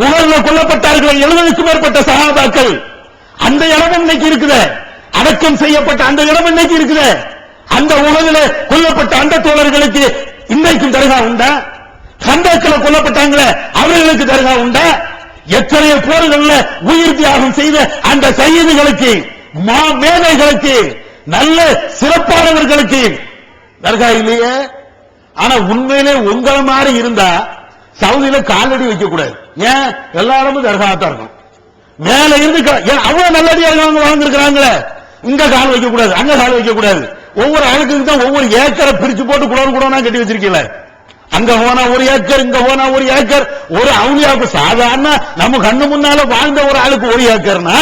S2: உஹதுல கொல்லப்பட்டார்கள் 70க்கும் மேற்பட்ட சஹாபாக்கள், அந்த இடம் இன்னைக்கு இருக்குது. அடக்கம் செய்யப்பட்ட அந்த இடம் இன்னைக்கு இருக்குது. அந்த உஹதுல கொல்லப்பட்ட அந்த தோழர்களுக்கு இன்றைக்கும் தர்கா உண்டா? கந்தக்கில் கொல்லப்பட்டாங்களே அவர்களுக்கு தர்கா உண்டா? எத்தனையோ போர்கள்ல உயிர் தியாகம் செய்த அந்த சையதுகளுக்கு, மேதைகளுக்கு, நல்ல சிறப்பானவர்களுக்கு தர்கா இல்லையே. ஆனா உண்மையிலே உங்களை மாதிரி இருந்தா சவுதியில காலடி வைக்க கூடாது. ஏன்? எல்லாரும் தர்கா தான் இருக்கும். மேல இருந்து அவ்வளவு நல்லடியாக வாழ்ந்திருக்கிறாங்களே, இங்க கால் வைக்க கூடாது, அங்க கால் வைக்க கூடாது. ஒவ்வொரு ஆளுக்கு தான் ஒவ்வொரு ஏக்கரை பிரிச்சு போட்டு குடோனா கட்டி வச்சிருக்கீங்கள. அங்க போனா ஒரு ஏக்கர், இங்க போனா ஒரு ஏக்கர். ஒரு அவுலியாவுக்கு சாதாரண நம்ம கண்ணு முன்னால வாழ்ந்த ஒரு ஆளுக்கு ஒரு ஏக்கர்னா,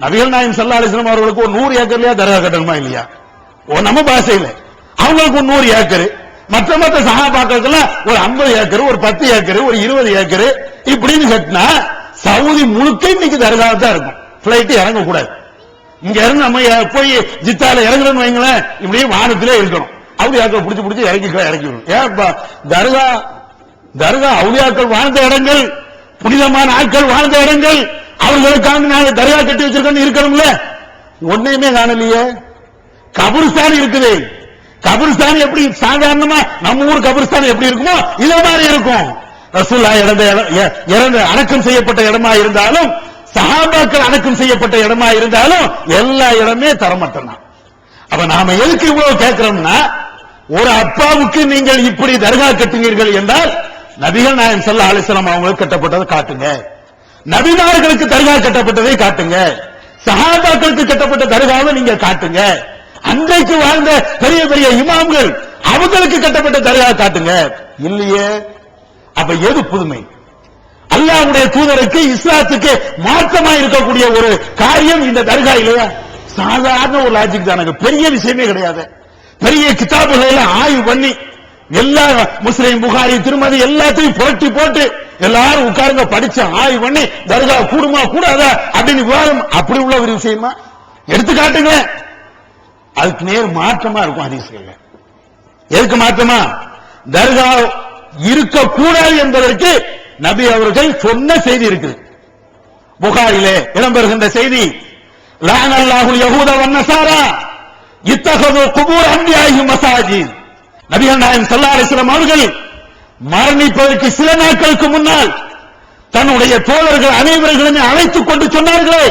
S2: நபிகள் நாயகம் ஸல்லல்லாஹு அலைஹி வஸல்லம் அவர்களுக்கு ஒரு 100 ஏக்கர்லயா தர்கா கட்டணுமா இல்லையா? நம்ம பாஷையில அவங்களுக்கு 100 ஏக்கர், மற்ற சஹாபாக்களுக்கெல்லாம் ஒரு 50 ஏக்கர், ஒரு 10 ஏக்கர், ஒரு 20 ஏக்கர் இப்படின்னு கட்டினா சவுதி முழுக்க இன்னைக்கு தர்கா தான் இருக்கும். பிளைட் இறங்க கூடாது. இங்க இருந்து நம்ம போய் ஜித்தால இறங்குறோம்னு வைங்களேன், இப்படியே வானத்திலே இருக்கணும். அவுலியாக்கள் பிடிச்சு இறக்கி விடணும். ஏப்பா தர்கா அவுலியாக்கள் வாழ்ந்த இடங்கள், புனிதமான ஆட்கள் வாழ்ந்த இடங்கள், அவர்களுக்காக நாங்க தர்கா கட்டி வச்சிருக்கோம் இருக்கணும்ல. ஒன்னையுமே காணலையே. கபுர்ஸ்தான் இருக்குது. கபுர்ஸ்தான் எப்படி சாதாரணமா நம்ம ஊர் கபுர்ஸ்தான் எப்படி இருக்குமோ இதே மாதிரி இருக்கும். ரசூலுல்லாஹ் இறந்த அடக்கம் செய்யப்பட்ட இடமா இருந்தாலும், சஹாபாக்கள் அடக்கம் செய்யப்பட்ட இடமா இருந்தாலும் எல்லா இடமே தரமட்டம் தான். அப்ப நாம எதுக்கு இவ்வளவு கேட்கிறோம்னா, ஒரு அப்பாவுக்கு நீங்கள் இப்படி தர்கா கட்டுவீர்கள் என்றால் நபிகள் நாயகம் ஸல்லல்லாஹு அலைஹி வஸல்லம் அவங்களுக்கு கட்டப்பட்டதை காட்டுங்க, நபிமார்களுக்கு தர்கா கட்டப்பட்டதை காட்டுங்க, சஹாபாக்களுக்கு கட்டப்பட்ட தர்காவை நீங்க காட்டுங்க, அன்றைக்கு வாழ்ந்த பெரிய பெரிய இமாம்கள் அவங்களுக்கு கட்டப்பட்ட தர்கா காட்டுங்க. இல்லையே. அப்ப எது புதுமை? அல்லாஹ்வுடைய தூதருக்கு இஸ்லாத்துக்கு மாற்றமா இருக்கக்கூடிய ஒரு காரியம் இந்த தர்கா இல்லையா? சாதாரண ஒரு லாஜிக் தானங்க, பெரிய விஷயமே கிடையாது. பெரிய கிதாபுகளை ஆய்வு பண்ணி எல்லா முஸ்லிம், புகாரி, திருமதி எல்லாத்தையும் புரட்டி போட்டு எல்லாரும் உட்கார்ந்து படிச்சு ஆய்வு பண்ணி தர்கா கூடுமா கூடாதா அப்படின்னு விவாதம், அப்படி உள்ள ஒரு விஷயமா எடுத்து காட்டுங்க. அதுக்கு நேர் மாற்றமா இருக்கும் ஹதீஸ்கள். எதுக்கு மாற்றமா? தர்கா இருக்கக்கூடாது என்பதற்கு நபி அவர்கள் சொன்ன செய்தி இருக்குது. புகாரிலே இடம்பெறுகின்ற செய்தி, லஅனல்லாஹுல் யஹூத வன்னஸாரா இத்தகது குபூர் அன்பியாஹிம் மசாஜித். நபிகள் நாயகம் ஸல்லல்லாஹு அலைஹி வஸல்லம் அவர்கள் மரணிப்பதற்கு சில நாட்களுக்கு முன்னால் தன்னுடைய தோழர்கள் அனைவர்களையும் அழைத்துக் கொண்டு சொன்னார்களே,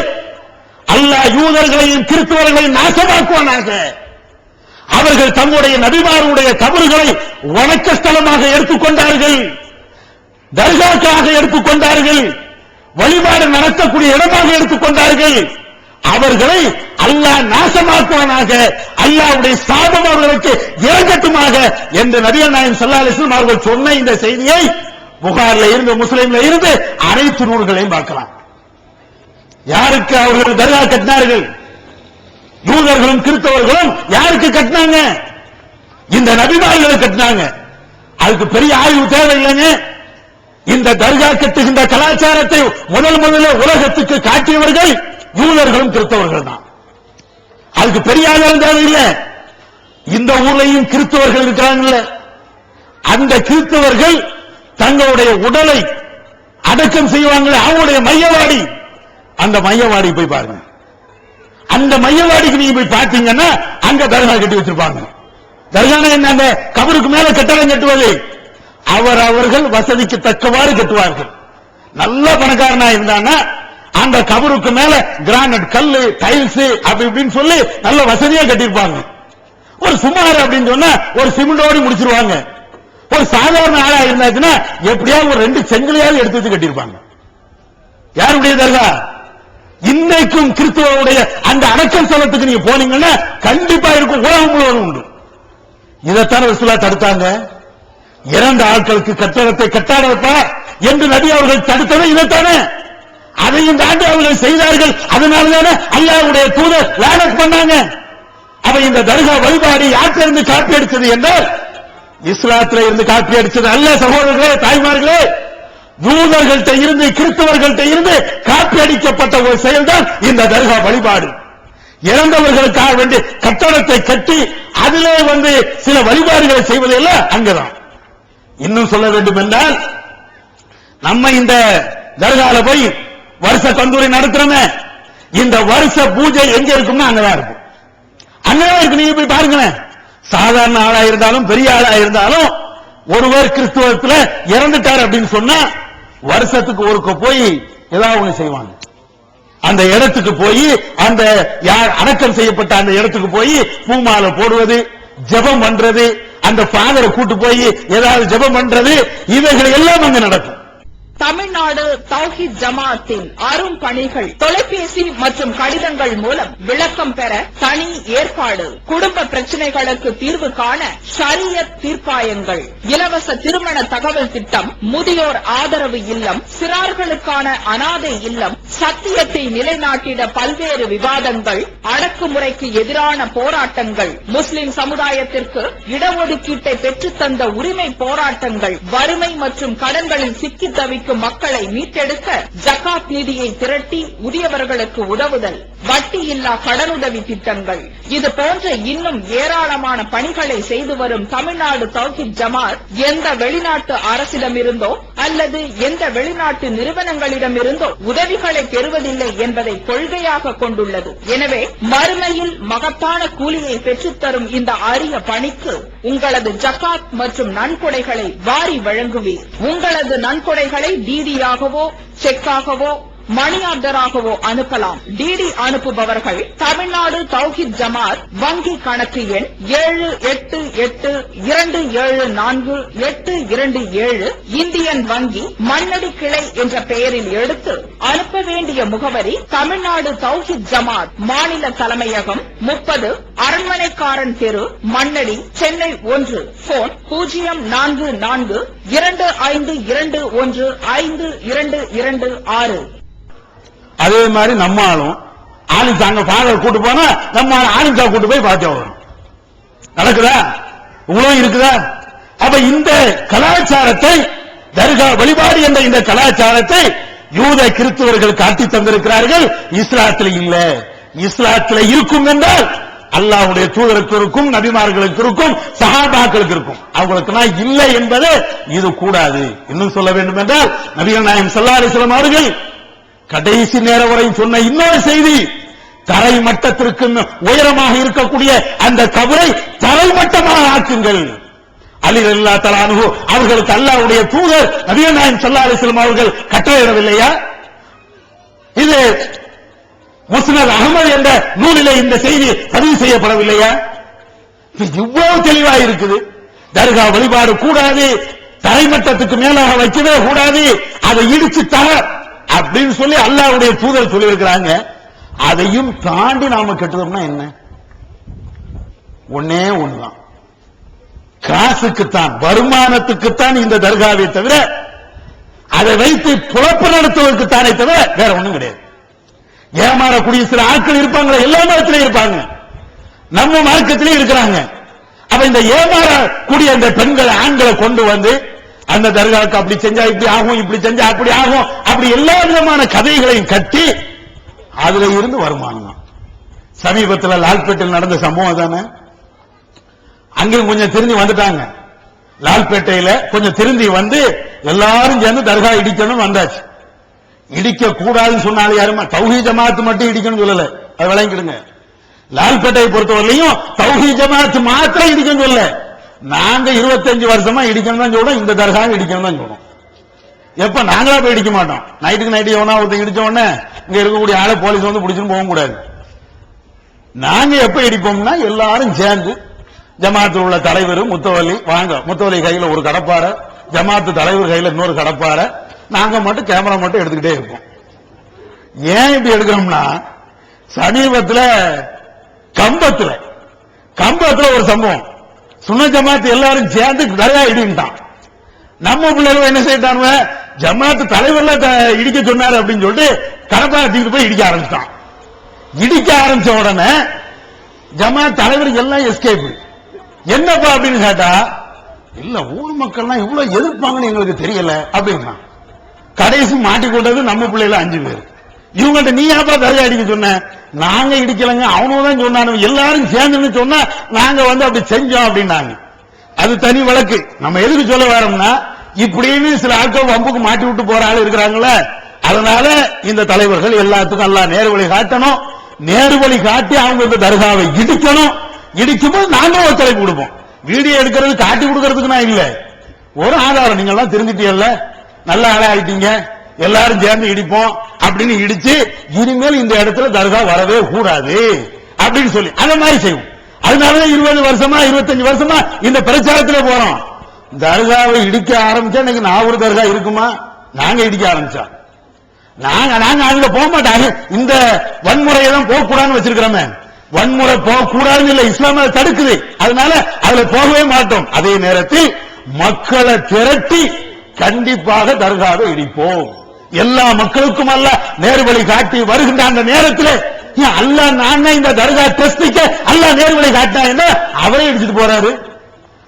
S2: அல்லாஹ் யூதர்களையும் கிறிஸ்தவர்களையும் நாசமாக்குவானாக. அவர்கள் தம்முடைய நபிமாருடைய கபறுகளை வணக்க ஸ்தலமாக எடுத்துக்கொண்டார்கள், தர்காக்காக எடுத்துக்கொண்டார்கள், வழிபாடு நடத்தக்கூடிய இடமாக எடுத்துக்கொண்டார்கள். அவர்களை அல்லாஹ் நாசமாக்குவானாக, அல்லாஹ்வுடைய சாபம் அவர்களுக்கு இறங்கட்டுமாக என்று நபிகள் நாயகம் ஸல்லல்லாஹு அலைஹி வஸல்லம் அவர்கள் சொன்ன இந்த செய்தியை புகார்ல இருந்து, முஸ்லிம்ல இருந்து அனைத்து நூல்களையும் பார்க்கலாம். யாருக்கு அவர்கள் தர்கா கட்டினார்கள்? யூதர்களும் கிறிஸ்தவர்களும் யாருக்கு கட்டினாங்க? இந்த நபிமார்களை கட்டினாங்க. அதுக்கு பெரிய ஆய்வு தேவையில்லைங்க. இந்த தர்கா கட்டுகின்ற கலாச்சாரத்தை முதல்ல உலகத்துக்கு காட்டியவர்கள் யூதர்களும் கிறிஸ்தவர்கள் தான். அதுக்கு பெரிய ஆதாரம் தேவையில்லை. இந்த ஊர்லையும் கிறிஸ்தவர்கள் இருக்கிறாங்கல்ல, அந்த கிறிஸ்தவர்கள் தங்களுடைய உடலை அடக்கம் செய்வாங்களே, அவங்களுடைய மையவாடி, அந்த மையவாடி போய் பாருங்க. அந்த மையவாடிக்கு நீங்க போய் பார்த்தீங்கன்னா அங்க தர்கா கட்டி வச்சிருப்பாங்க. தர்கானா என்ன? அந்த கபருக்கு மேல கட்டடம் கட்டுவது. அவர்கள் வசதிக்கு தக்கவாறு கட்டுவார்கள். நல்ல பணக்காரனா இருந்தானா அந்த கபருக்கு மேல கிரானைட் கல்லு, டைல்ஸ் அப்படி இப்படின்னு சொல்லி நல்ல வசதியா கட்டிருப்பாங்க. ஒரு சுமார் அப்படின்னு சொன்னா ஒரு சிமெண்டோடு முடிச்சிருவாங்க. ஒரு சாதாரண ஆளா இருந்தாச்சுன்னா எப்படியாவது ஒரு 2 செங்கலையாவது எடுத்து வச்சு கட்டிருப்பாங்க. யாருடைய தர்கா? இன்னைக்கும் கிறிஸ்துவனுடைய அந்த அடக்கம் ஸ்தலத்துக்கு நீங்க போனீங்கன்னா கண்டிப்பா இருக்கும், உலகம் முழுவதும் உண்டு. இதைத்தான் ரசூலுல்லாஹ் தடுத்தாங்க. இறந்த ஆட்களுக்கு கட்டடத்தை கட்டாடப்பா என்று நபி அவர்கள் தடுத்தது இதைத்தானே. அதையும் தாண்டி அவர்கள் செய்தார்கள். அதனாலதானே அல்லாஹ்வுடைய தூதர் லானத் பண்ணாங்க. அப்ப இந்த தர்கா வழிபாடு யாத்திலிருந்து காப்பி அடிச்சது என்றால் இஸ்லாத்தில இருந்து காப்பி அடிச்சது அல்ல சகோதரர்களே, தாய்மார்களே. யூதர்கள்ட்ட இருந்து, கிறிஸ்தவர்கள்ட்ட இருந்து காப்பி அடிக்கப்பட்ட ஒரு செயல்தான் இந்த தர்கா வழிபாடு. இறந்தவர்களுக்காக வேண்டி கட்டடத்தை கட்டி அதிலே சில வழிபாடுகளை செய்வதெல்லாம் அங்கதான். இன்னும் சொல்ல வேண்டும் என்றால், நம்ம இந்த தர்கால போய் வருஷ கந்தூரி நடத்துறோமே, இந்த வருஷ பூஜை எங்க இருக்கும்னா அங்கதான் இருக்கும். அங்கதான் இருக்கு. நீங்க போய் பாருங்களேன். சாதாரண ஆளா இருந்தாலும் பெரிய ஆளா இருந்தாலும் ஒருவர் கிறிஸ்துவத்துல இறந்துட்டார் அப்படின்னு சொன்னா வருஷத்துக்கு ஒருக்க போய் ஏதாவது ஒண்ணு செய்வாங்க. அந்த இடத்துக்கு போய் அந்த அடக்கம் செய்யப்பட்ட அந்த இடத்துக்கு போய் பூமாலை போடுவது, ஜெபம் பண்றது, அந்த ஃபாதரை கூட்டு போய் ஏதாவது ஜெபம் பண்றது, இவைகள் எல்லாம் அங்க நடக்கும்.
S4: தமிழ்நாடு தௌஹீத் ஜமாஅத்தின் அரும் பணிகள் தொலைபேசி மற்றும் கடிதங்கள் மூலம் விளக்கம் பெற தனி ஏற்பாடு. குடும்ப பிரச்சனைகளுக்கு தீர்வு காண ஷரியத் தீர்ப்பாயங்கள், இலவச திருமண தகவல் திட்டம், முதியோர் ஆதரவு இல்லம், சிறார்களுக்கான அனாதை இல்லம், சத்தியத்தை நிலைநாட்டிட பல்வேறு விவாதங்கள், அடக்குமுறைக்கு எதிரான போராட்டங்கள், முஸ்லிம் சமுதாயத்திற்கு இடஒதுக்கீட்டை பெற்றுத்தந்த உரிமை போராட்டங்கள், வறுமை மற்றும் கடன்களில் சிக்கி தவிக்கும் மக்களை மீட்டெடுக்க ஜகாத் நிதியை திரட்டி உரியவர்களுக்கு உதவுதல், வட்டியில்லா கடனுதவி திட்டங்கள், இது போன்ற இன்னும் ஏராளமான பணிகளை செய்து வரும் தமிழ்நாடு தௌஹீத் ஜமாத் எந்த வெளிநாட்டு அரசிடமிருந்தோ அல்லது எந்த வெளிநாட்டு நிறுவனங்களிடமிருந்தோ உதவிகளை பெறுவதில்லை என்பதை கொள்கையாக கொண்டுள்ளது. எனவே மறுமையில் மகத்தான கூலியை பெற்றுத்தரும் இந்த அரிய பணிக்கு உங்களது ஜகாத் மற்றும் நன்கொடைகளை வாரி வழங்குவீர். உங்களது நன்கொடைகளை டிடியாகவோ செக்காகவோ மணி ஆர்டராகவோ அனுப்பலாம். டிடி அனுப்புபவர்கள் தமிழ்நாடு தௌஹீத் ஜமாத் வங்கி கணக்கு எண் 7882748227 இந்தியன் வங்கி மண்ணடி கிளை என்ற பெயரில் எடுத்து அனுப்ப வேண்டிய முகவரி தமிழ்நாடு தௌஹீத் ஜமாத் மாநில தலைமையகம் 30 அரண்மனைக்காரன் தெரு, மண்ணடி, சென்னை 1. போன் 0442515226.
S2: அதே மாதிரி நம்ம ஆளும் ஆலிசாங்க ஃபாதர் கூட்டு போனா நம்ம ஆலிசா கூட்டு போய் பார்த்து வரும். நடக்குதா? உங்களும் இருக்குதா? அப்ப இந்த கலாச்சாரத்தை, தர்கா வழிபாடு என்ற இந்த கலாச்சாரத்தை யூத கிறிஸ்தவர்கள் காட்டி தந்திருக்கிறார்கள். இஸ்லாத்தில் இல்ல. இஸ்லாத்தில் இருக்கும் என்றால் அல்லாஹ்வுடைய தூதருக்கு இருக்கும், நபிமார்களுக்கு இருக்கும், சஹாபாக்களுக்கு இருக்கும். அவங்களுக்கு இல்லை என்பது இது கூடாது. இன்னும் சொல்ல வேண்டும் என்றால் நபிகள் நாயகம் ஸல்லல்லாஹு அலைஹி வஸல்லம் அவர்கள் கடைசி நேரம் வரை சொன்ன இன்னொரு செய்தி, தரை மட்டத்திற்கு உயரமாக இருக்கக்கூடிய அந்த கபரை தரைமட்டமாக ஆக்குங்கள். அலி ரலியல்லாஹு தஆலா அன்ஹு அவர்களுக்கு அல்லாஹ்வுடைய தூதர் நபிகள் நாயகம் ஸல்லல்லாஹு அலைஹி வஸல்லம் அவர்கள் கட்டளையிடவில்லையா? இது முஸ்னத் அஹ்மத் என்ற நூலிலே இந்த செய்தி பதிவு செய்யப்படவில்லையா? இவ்வளவு தெளிவாக இருக்குது. தர்கா வழிபாடு கூடாது, தரைமட்டத்துக்கு மேலாக வைக்கவே கூடாது, அதை இடிச்சு தர அப்படின்னு சொல்லி அல்லாஹ்வுடைய தூதர் சொல்லி இருக்கிறாங்க. அதையும் தாண்டி நாம கெட்டதோம்னா என்ன? ஒன்னே ஒண்ணுதான், காசுக்குத்தான், வருமானத்துக்குத்தான் இந்த தர்காவை தவிர, அதை வைத்து புலப்பு நடத்துவதற்குத்தானே தவிர வேற ஒண்ணும் கிடையாது. ஏமாறக்கூடிய சில ஆட்கள் இருப்பாங்களா? எல்லா மதத்திலையும் இருப்பாங்க, நம்ம மார்க்கத்திலே இருக்கிறாங்க. அப்ப இந்த ஏமாறக்கூடிய அந்த பெண்கள் ஆண்களை கொண்டு வந்து அந்த தர்காவுக்கு அப்படி செஞ்சா இப்படி ஆகும், இப்படி செஞ்சா அப்படி ஆகும், அப்படி எல்லா விதமான கதைகளையும் கட்டி அதுல இருந்து வருமானம். சமீபத்தில் லால்பேட்டையில் நடந்த சம்பவம் தானே. அங்கேயும் கொஞ்சம் திரும்பி வந்துட்டாங்க. லால்பேட்டையில கொஞ்சம் திரும்பி வந்து எல்லாரும் சேர்ந்து தர்கா இடிக்கணும் வந்தாச்சு. இடிக்க கூடாதுன்னு சொன்னாலும் யாருமா தௌஹீத் ஜமாத் மட்டும் இடிக்கணும் சொல்லல, அது விளங்கிடுங்க. லால்பேட்டையை பொறுத்தவரையிலையும் தௌஹீத் ஜமாத் மாத்திரம் இடிக்கணும் சொல்லல, நாங்க 25 வருஷமா இடிக்கணும் தான் சொல்றோம், இந்த தர்காவை இடிக்கணும் தான் சொல்றோம். எப்ப நாங்களா போய் இடிக்க மாட்டோம். நைட்டுக்கு நைட்டு எவனா ஒருத்தர் இடிச்ச உடனே இங்க இருக்கக்கூடிய ஆளை போலீஸ் வந்து பிடிச்சுன்னு போக கூடாது. நாங்க எப்ப இடிப்போம்னா எல்லாரும் சேர்ந்து, ஜமாத்தில் உள்ள தலைவர் முத்தவலி வாங்க, முத்தவலி கையில ஒரு கடப்பாரை, ஜமாத்து தலைவர் கையில இன்னொரு கடப்பாரை, நாங்க மட்டும் கேமரா மட்டும் எடுத்துக்கிட்டே இருப்போம். ஏன் இப்படி எடுக்கிறோம்னா, சமீபத்தில் கம்பத்துல ஒரு சம்பவம், சுன்ன ஜமாத்து எல்லாரும் சேர்ந்து தர்கா இடிட்டான். நம்ம பிள்ளைகள் என்ன செய்யட்டானுவ, ஜமாத்து தலைவர்ல இடிக்க சொன்னாரு அப்படின்னு சொல்லிட்டு கடப்பாரை தூக்கிட்டு போய் இடிக்க ஆரம்பிச்சான். இடிக்க ஆரம்பிச்ச உடனே ஜமாத் தலைவர் எல்லாம் எஸ்கேப். என்னப்பா அப்படின்னு கேட்டா, இல்ல ஊர் மக்கள்லாம் இவ்வளவு எதிர்ப்பாங்கன்னு எங்களுக்கு தெரியல அப்படின்னா. கடைசி மாட்டிக்கொண்டது நம்ம பிள்ளைல 5 பேர். இவங்கள்ட்ட நீ யாப்பா தர்கா இடிக்க சொன்ன? நாங்க இடிக்கலங்க, அவனும் சொன்னானு, எல்லாரும் சேர்ந்துன்னு சொன்னா நாங்க வந்து அப்படி செஞ்சோம் அப்படின்னாங்க. அது தனி வழக்கு. நம்ம எதுக்கு சொல்ல வரோம்னா, இப்படின்னு சில ஆட்கள் வம்புக்கு மாட்டி விட்டு போற ஆள் இருக்கிறாங்களே, அதனால இந்த தலைவர்கள் எல்லாத்துக்கும் எல்லாம் நேரு வழி காட்டணும். நேரு வழி காட்டி அவங்க இந்த தர்காவை இடிக்கணும். இடிக்கும்போது நாங்களும் ஒத்துழைப்பு கொடுப்போம். வீடியோ எடுக்கிறது காட்டி கொடுக்கறதுக்கு நான் இல்ல, ஒரு ஆதாரம், நீங்க எல்லாம் திருந்திட்டீங்கல்ல, நல்ல ஆளா ஆயிட்டீங்க, எல்லாரும் சேர்ந்து இடிப்போம் அப்படின்னு இடிச்சு இனிமேல் இந்த இடத்துல தர்கா வரவே கூடாது அப்படின்னு சொல்லி அந்த மாதிரி செய்வோம். அதனாலதான் 20 வருஷமா 25 வருஷமா இந்த பிரச்சாரத்துல போறோம். தர்காவை இடிக்க ஆரம்பிச்சா இன்னைக்கு நாகூர் தர்கா இருக்குமா? நாங்க இடிக்க ஆரம்பிச்சா நாங்க அதுல போக மாட்டாங்க. இந்த வன்முறையை தான் போக கூடாதுன்னு வச்சிருக்கிறோமே. வன்முறை போக கூடாதுன்னு இல்ல, இஸ்லாம் அதை தடுக்குது. அதனால அதுல போகவே மாட்டோம். அதே நேரத்தில் மக்களை திரட்டி கண்டிப்பாக தர்காவை இடிப்போம். எல்லா மக்களுக்கும் அல்ல நேர்வழி காட்டி வருகின்ற அந்த நேரத்தில் அல்லாஹ் நான் இந்த தர்கா டெஸ்டிக்க அல்லாஹ் நேர்வழி காட்டினா என்ன, அவரே இடிச்சிட்டு போறாரு.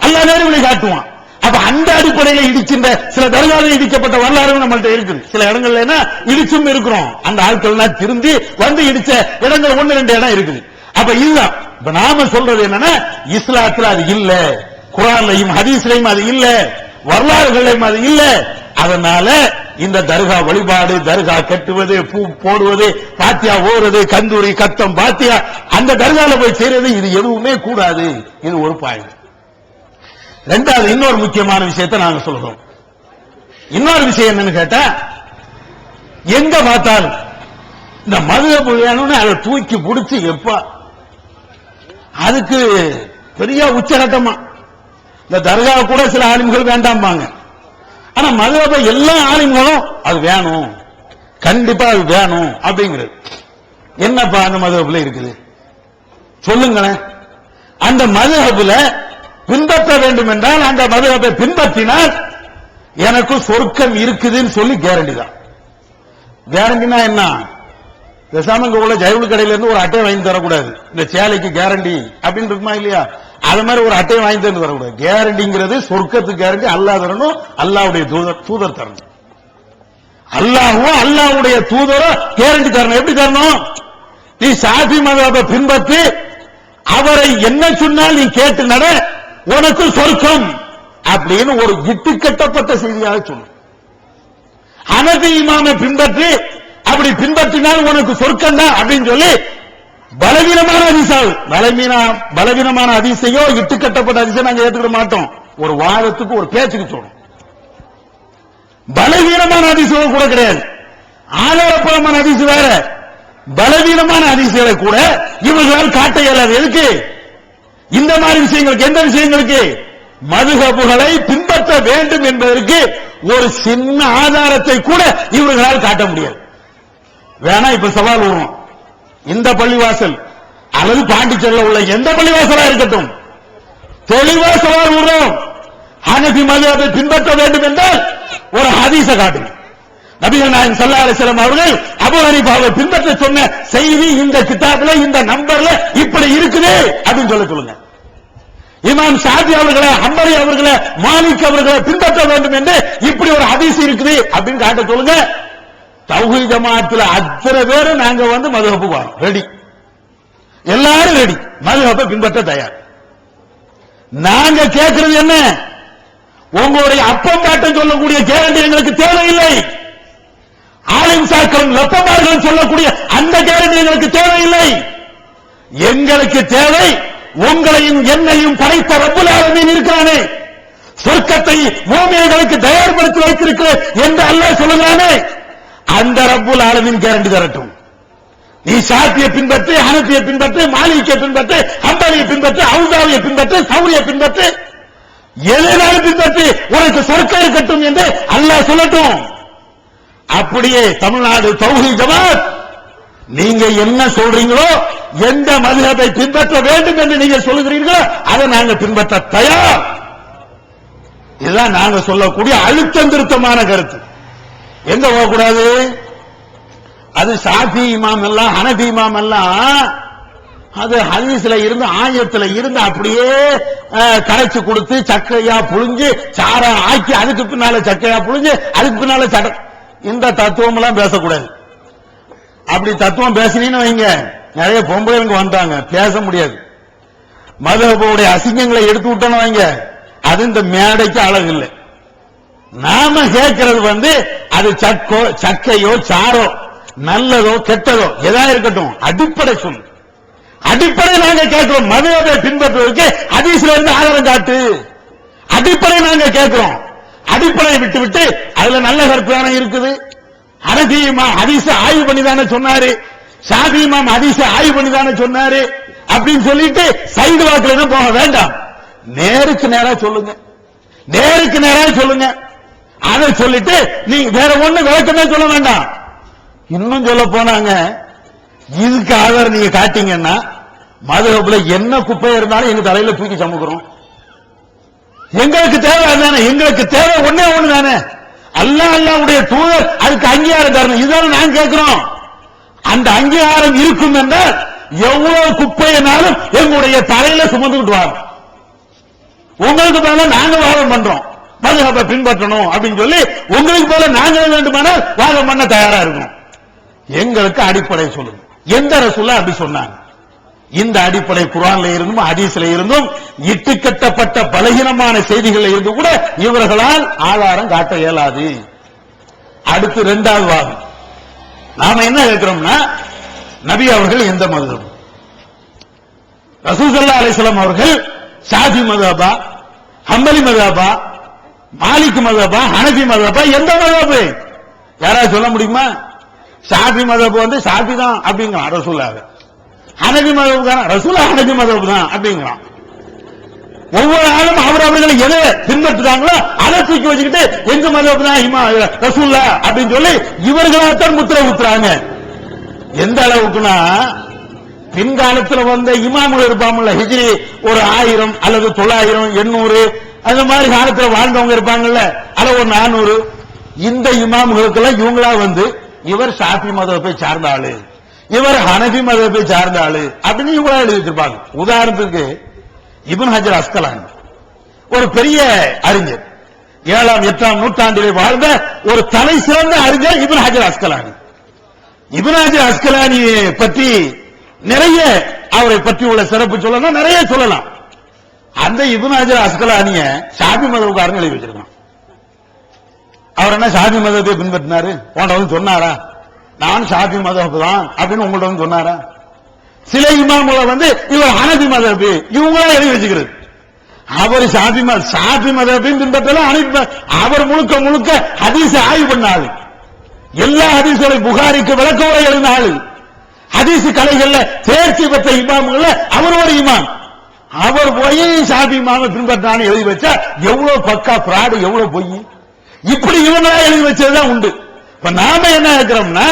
S2: அல்லாஹ் நேர்வழி காட்டுவான். அப்ப அந்த அடிப்படையில் இடிக்கின்ற சில தர்காவில் இடிக்கப்பட்ட வரலாறு நம்மள்ட்ட இருக்குது. சில இடங்கள்ல இடிச்சும் இருக்கிறோம். அந்த ஆட்கள் திரும்பி வந்து இடிச்ச இடங்கள் 1-2 இடம் இருக்குது. அப்ப இதுதான் இப்ப நாம சொல்றது என்னன்னா, இஸ்லாத்துல அது இல்ல, குர்ஆன்லயும் ஹதீஸ்லயும் அது இல்ல, வரலாறுகளையும் அது இல்ல. அதனால இந்த தர்கா வழிபாடு, தர்கா கட்டுவது, பூ போடுவது, பாத்தியா ஓடுறது, கந்தூரி கத்தம் பாத்தியா அந்த தர்கால போய் செய்யறது, இது எதுவுமே கூடாது. இது ஒரு பாயிண்ட். ரெண்டாவது இன்னொரு முக்கியமான விஷயத்தை நாங்க சொல்றோம். இன்னொரு விஷயம் என்னன்னு கேட்டா, எங்க பார்த்தாலும் இந்த மதுஹப் வேணும்னு அதை தூக்கி பிடிச்சி எப்ப அதுக்கு பெரிய உச்சகட்டமா இந்த தர்கா கூட சில ஆலிம்கள் வேண்டாம்பாங்க. ஆனா மதுஹப எல்லா ஆலிம்களும் அது வேணும், கண்டிப்பா அது வேணும் அப்படிங்கிறது. என்னப்பா அந்த மதுஹப்ல இருக்குது சொல்லுங்களேன். அந்த மதுஹப்ல பின்பற்ற வேண்டும் என்றால் அந்த மதுஹபை பின்பற்றினால் எனக்கு சொர்க்கம் இருக்குதுன்னு சொல்லி கேரண்டி தான். கேரண்டினா என்ன? பேசாம இங்க உள்ள ஜவுளி கடையில இருந்து ஒரு அட்டை வாங்கி தரக்கூடாது. இந்த சேலைக்கு கேரண்டி அப்படின்னு இருக்குமா இல்லையா? அது மாதிரி ஒரு அட்டை வாங்கி தந்து வரக்கூடாது. கேரண்டிங்கிறது சொர்க்கத்துக்கு கேரண்டி அல்லாஹ் தரணும், அல்லாஹ்வுடைய தூதர் தரணும். அல்லாஹ்வும் அல்லாஹ்வுடைய தூதரும் கேரண்டி தரணும். எப்படி தரணும்? நீ ஷாஃபி மதுஹபை பின்பற்றி அவரை என்ன சொன்னால் நீ கேட்டு நட, உனக்கு சொர்க்கம் அப்படின்னு ஒரு இட்டு கட்டப்பட்ட செய்தியாக சொல்லு. ஹனஃபி இமாமை பின்பற்றி அப்படி பின்பற்றினால் உனக்கு சொர்க்கம் தான் அப்படின்னு சொல்லி பலவீனமான ஹதீஸால் பலவீனமான ஹதீஸையோ இட்டு கட்டப்பட்ட ஹதீஸை நாங்க ஏத்துக்கிட மாட்டோம். ஒரு வாதத்துக்கு ஒரு பேச்சுக்கு சொல்லணும். பலவீனமான ஹதீஸோ கூட கிடையாது, ஆதாரப்பூர்வமான ஹதீஸ் வேற. பலவீனமான ஹதீஸ்களை கூட இவர்களால் காட்ட இயலாது. எதுக்கு? இந்த மாதிரி விஷயங்களுக்கு. எந்த விஷயங்களுக்கு? மதுஹபுகளை பின்பற்ற வேண்டும் என்பதற்கு ஒரு சின்ன ஆதாரத்தை கூட இவர்களால் காட்ட முடியாது. வேணா இப்ப சவால் வரும், இந்த பள்ளிவாசல் அல்லது பாண்டிச்சேரியில் உள்ள எந்த பள்ளிவாசலா இருக்கட்டும், தெளிவா சவால் விடுறோம். ஹனஃபி மதுஹபை பின்பற்ற வேண்டும் என்றால் ஒரு ஹதீஸை காட்டுங்க. நபிகள் நாயகம் ஸல்லல்லாஹு அலைஹி வஸல்லம் அவர்கள் அபூ ஹனீஃபாவை பின்பற்ற சொன்ன செய்தி இந்த கிதாபில இந்த நம்பர்ல இப்படி இருக்குது அப்படின்னு சொல்லுங்க. இமாம் ஷாஃபி அவர்களை, ஹம்பலி அவர்களை, மாலிக் அவர்களை பின்பற்ற வேண்டும் என்று இப்படி ஒரு ஹதீஸ் இருக்குது அப்படின்னு காட்ட சொல்லுங்க. தௌஹீத் ஜமாஅத்துல அத்தனை பேரும் நாங்க மதுஹப் வரோம், ரெடி, எல்லாரும் ரெடி, மதுஹப்பை பின்பற்ற தயார். நாங்க கேட்கிறது என்ன? உங்களுடைய அப்பம் காட்டம் சொல்லக்கூடிய கேரண்டி எங்களுக்கு தேவையில்லை. ஆலிம் சாக்களும் லப்பமார்களும் சொல்லக்கூடிய அந்த கேரண்டி எங்களுக்கு தேவையில்லை. எங்களுக்கு தேவை உங்களையும் என்னையும் படைத்த ரப்புல் ஆலமீன் இருக்கிறானே, சொர்க்கத்தை மூமின்களுக்கு தயார்படுத்தி வைத்திருக்கிறேன் என்று அல்லாஹ் சொல்லுகிறானே, அந்த ரப்புல் ஆலமீன் கேரண்டி தரட்டும். நீ ஷாஃபியை பின்பற்று, ஹனஃபியை பின்பற்று, மாலிக்கை பின்பற்று, ஹம்பலியை பின்பற்று, அவுசாவியை பின்பற்று, சௌரியை பின்பற்று, எதனாலும் பின்பற்று, உனக்கு சொர்க்கம் இருக்கட்டும் என்று அல்லாஹ் சொல்லட்டும். அப்படியே தமிழ்நாடு தௌஹீத் ஜமாத் நீங்க என்ன சொல்றீங்களோ, எந்த மதுஹபை பின்பற்ற வேண்டும் என்று நீங்க சொல்லுகிறீர்களோ அதை நாங்க பின்பற்ற தயார். இதுதான் நாங்க சொல்லக்கூடிய அழுத்தம் திருத்தமான கருத்து. எங்க போகக்கூடாது? அது ஷாஃபி இமாம் எல்லாம், ஹனஃபி இமாம் எல்லாம் அது ஹதீஸ்ல இருந்து ஆயத்துல இருந்து அப்படியே கரைச்சு கொடுத்து சக்கையா புழிஞ்சு சாரா ஆக்கி அதுக்கு பின்னால சக்கையா புழிஞ்சு அதுக்கு பின்னால சட, இந்த தத்துவம் எல்லாம் பேசக்கூடாது. அப்படி தத்துவம் பேசினீன்னு வைங்க, நிறைய பொம்பளைங்க வந்தாங்க, பேச முடியாது. மதுஹபுடைய அசிங்கங்களை எடுத்து விட்டோன்னு வைங்க, அது இந்த மேடைக்கு அழகு இல்லை. நாம கேட்கிறது அது சக்கையோ சாரோ நல்லதோ கெட்டதோ எதா இருக்கட்டும், அடிப்படை சொல்லு. அடிப்படை நாங்க கேட்கிறோம். மதுஹபை பின்பற்றுவதற்கு ஹதீஸ்ல இருந்து ஆதாரம் காட்டு. அடிப்படை நாங்க கேட்கிறோம். அடிப்படையை விட்டு அதுல நல்ல கருத்து தானே இருக்குது. ஹனஃபி இமாம் ஹதீஸ ஆய்வு பண்ணி தானே சொன்னாரு, ஷாஃபி இமாம் ஹதீஸ ஆய்வு பண்ணி தானே சொன்னாரு அப்படின்னு சொல்லிட்டு சைடு வாக்குல போக வேண்டாம். நேருக்கு நேரா சொல்லுங்க, நேருக்கு நேரா சொல்லுங்க. அதை சொல்லிட்டு நீங்க வேற ஒண்ணு விளக்கமே சொல்ல வேண்டாம். இன்னும் சொல்ல போனாங்க, இதுக்கு ஆதாரம் நீங்க காட்டீங்கன்னா மதுஹப்ல என்ன குப்பை இருந்தாலும் எங்க தலையில தூக்கி சமுக்கிறோம். எங்களுக்கு தேவை அதுதானே, எங்களுக்கு தேவை ஒண்ணே ஒண்ணு தானே, அல்லாஹ்வுடைய தூதர் அதுக்கு அங்கீகாரம் தரணும். இதுதான் நான் கேட்கிறோம். அந்த அங்கீகாரம் இருக்கும் என்றால் எவ்வளவு குப்பையினாலும் எங்களுடைய தலையில சுமந்துக்கிட்டு வாங்க. உங்களுக்கு மேல நாங்க வாதம் பண்றோம், மதுஹப்பை பின்பற்றணும் அப்படின்னு சொல்லி உங்களுக்கு போல நாங்கள் வேண்டுமானால் வாதம் பண்ண தயாரா இருக்கும். எங்களுக்கு அடிப்படை சொல்லுங்க. எந்த ரசூலா அப்படி சொன்னாங்க? இந்த அடிப்படை குர்ஆன்ல இருந்தும் ஹதீஸ்ல இருந்தும் இட்டுக்கட்டப்பட்ட பலகீனமான செய்திகள் இருந்து கூட இவர்களால் ஆதாரம் காட்ட இயலாது. அடுத்து இரண்டாவது வாதம், நாம என்ன கேட்கிறோம்னா, நபி அவர்கள் எந்த மதுஹப்? ரசூல் ஸல்லல்லாஹு அலைஹி வஸல்லம் அவர்கள் ஷாஃபி மதுஹபா, ஹம்பலி மதுஹபா, மாலிக் மதுஹபா, ஹனஃபி மதுஹபா, எந்த மதுஹப்? யாராவது சொல்ல முடியுமா? ஷாஃபி மதுஹப் வந்து ஷாஃபி தான் அப்படிங்கிறான் ரசூலுல்லாஹ். ஹனஃபி மதுஹப் தான் ரசூலுல்லாஹ் ஹனஃபி மதுஹப் தான் அப்படிங்கிறான். ஒவ்வொரு ஆளும் அவர்களை எதை பின்பற்றுறாங்களோ அதை தூக்கி வச்சுக்கிட்டு எங்க மதுஹப் தான் ரசூலுல்லாஹ் அப்படின்னு சொல்லி இவர்களாத்தான் முத்திரை ஊத்துறாங்க. எந்த அளவுக்குன்னா, பின்காலத்தில் வந்த இமாம்கள் இருப்பாங்கல்ல, ஹிஜ்ரி ஒரு 1000 அல்லது 900 800 அந்த மாதிரி காலத்தில் வாழ்ந்தவங்க இருப்பாங்கல்ல, அல்ல ஒரு 400, இந்த இமாம்களுக்கெல்லாம் இவங்களா வந்து இவர் ஷாஃபி மதுஹப்பை சார்ந்த ஆளு, இவர் ஹனஃபி மதுஹப்பை சார்ந்த ஆளு அப்படின்னு இவங்களா எழுதி வச்சிருப்பாங்க. உதாரணத்துக்கு இப்னு ஹஜர் அஸ்கலானி ஒரு பெரிய அறிஞர், 7ஆம் 8ஆம் நூற்றாண்டிலே வாழ்ந்த ஒரு தலை சிறந்த அறிஞர் இப்னு ஹஜர் அஸ்கலானி. இப்னு ஹஜர் அஸ்கலானியை பற்றி நிறைய, அவரை பற்றி உள்ள சிறப்பு சொல்லலாம், நிறைய சொல்லலாம். அந்த இப்னு ஹஜர் அஸ்கலானிய ஷாஃபி மதுஹப்காரங்க எழுதி வச்சிருக்கான். அவர் என்ன ஷாஃபி மதுஹப்பை பின்பற்றினாரு? உன்கிட்ட வந்து சொன்னாரா நான் ஷாஃபி மதுஹப் தான் அப்படின்னு உங்கள்ட்ட வந்து சொன்னாரா? சில இமாம்களை வந்து இவர் ஹனஃபி மதுஹப் இவங்களா எழுதி வச்சுக்கிறது. அவர் ஷாஃபி மதுஹப்பையும் பின்பற்றலாம். அவர் முழுக்க முழுக்க ஹதீஸ் ஆய்வு பண்ணாரு. எல்லா ஹதீஸ்களையும் புகாரிக்கு விளக்க உரை எழுதின ஆளு, ஹதீஸ் கலைகள்ல தேர்ச்சி பெற்ற இமாம்கள் அவர் ஒரு இமாம். அவர் போய் ஷாஃபி இமாமை பின்பற்றான்னு எழுதி வச்சா எவ்வளவு பக்கா பிராடு, எவ்வளவு பொய். இப்படி இவங்களா எழுதி வச்சதுதான் உண்டு. இப்ப நாம என்ன இருக்கிறோம்னா,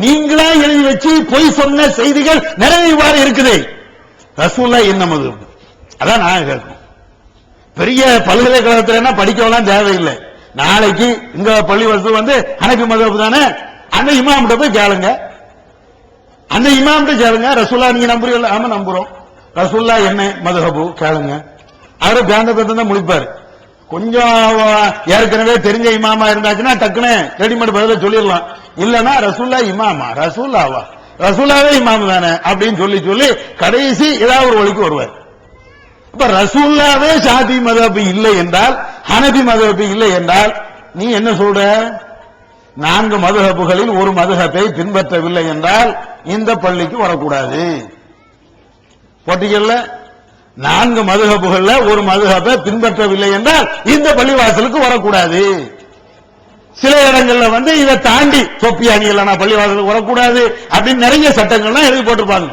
S2: நீங்களா எழுதி வச்சு பொய் சொன்ன செய்திகள் நிறைய இவ்வாறு இருக்குது. ரசூலுல்லாஹ் என்ன மதுஹப்? அதான் நான் கேட்கிறோம். பெரிய பல்கலைக்கழகத்துல என்ன படிக்கலாம் தேவையில்லை. நாளைக்கு இங்க பள்ளிவாசல் வந்து ஹனஃபி மதுஹப் தானே, அந்த இமாம்கிட்ட போய் கேளுங்க, அந்த இமாம்கிட்ட கேளுங்க, ரசூலுல்லாஹ் நீங்க நம்புறீங்களா? ஆமா நம்புறோம். ரசூலுல்லாஹ் என்ன மதுஹப் கேளுங்க. அவரை பேந்த பேந்த தான் முடிப்பாரு. கொஞ்சம் ஏற்கனவே தெரிஞ்ச இமாமா இருந்தாச்சுன்னா டக்குன்னு ரெடிமேட் பதில சொல்லிடலாம். இல்லன்னா ரசூலுல்லாஹ் இமாமா, ரசூலுல்லாஹ்வா, ரசூலுல்லாஹ்வே இமாம் தானே அப்படின்னு சொல்லி சொல்லி கடைசி ஏதாவது ஒரு வழிக்கு வருவார். இப்ப ரசூலுல்லாஹ்வே ஷாஃபி மதுஹப் இல்லை என்றால், ஹனஃபி மதுஹப் இல்லை என்றால் நீ என்ன சொல்ற? 4 மதுஹப்புகளில் ஒரு மதுஹப்பை பின்பற்றவில்லை என்றால் இந்த பள்ளிக்கு வரக்கூடாது. போட்டிகள்ல 4 மதுஹப்புகள்ல ஒரு மதுஹப்பை பின்பற்றவில்லை என்றால் இந்த பள்ளிவாசலுக்கு வரக்கூடாது. சில இடங்கள்ல வந்து இதை தாண்டி தொப்பி அணியல பள்ளிவாசலுக்கு வரக்கூடாது அப்படின்னு நிறைய சட்டங்கள்லாம் எழுதி போட்டிருப்பாங்க.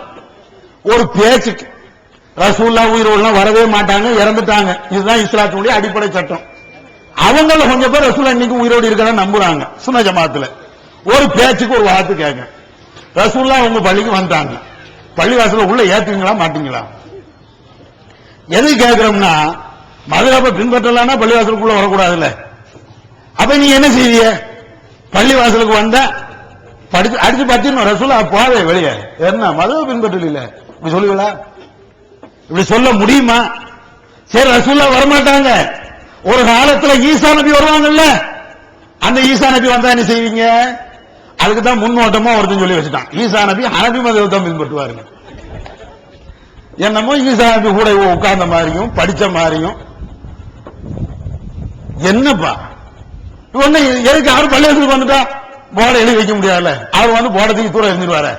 S2: ஒரு பேச்சுக்கு ரசூலுல்லாஹ் உயிரோடு வரவே மாட்டாங்க, இறந்துட்டாங்க. இதுதான் இஸ்லாத்தினுடைய அடிப்படை சட்டம். அவங்கள கொஞ்சம் பேர் ரசூலுல்லாஹ் இன்னைக்கு உயிரோடு இருக்கிறத நம்புறாங்க. சுன்ன ஜமாத்துல ஒரு பேச்சுக்கு ஒரு வார்த்தை கேட்க, ரசூலுல்லாஹ் உங்க பள்ளிக்கு வந்துட்டாங்க, பள்ளிவாசல உள்ள ஏத்துவீங்களா மாட்டீங்களா? எது கேட்கிறோம்னா, மதுஹப்பை பின்பற்றலாம்னா பள்ளிவாசலுக்குள்ள வரக்கூடாதுல்ல. அப்ப நீ என்ன செய்வீங்க? பள்ளிவாசலுக்கு வந்த அடிச்சு பத்திரணும், ரசூலுல்லாஹ் போவே வெளியே, என்ன மதுஹப் பின்பற்றல இப்படி சொல்லுவீங்களா? இப்படி சொல்ல முடியுமா? சரி, ரசூலுல்லாஹ் வரமாட்டாங்க. ஒரு காலத்துல ஈசா நபி வருவாங்கல்ல, அந்த ஈசா நபி வந்தா என்ன செய்வீங்க? அதுக்கு தான் முன்னோட்டமா ஒருத்தன் சொல்லி வச்சுட்டான், ஈசா நபி ஹனஃபி மதுஹப் தான் பின்பற்றுவாருங்க. என்னமோ ஈசா நபி கூட உட்கார்ந்த மாதிரியும் படிச்ச மாதிரியும். என்னப்பா ஒண்ணு எதுக்கு? அவர் பள்ளிவாசலுக்கு வந்துட்டா போர்டை எழுதி வைக்க முடியாதுல்ல, அவர் வந்து போர்டத்துக்கு தூரம் எழுந்திருவாரு.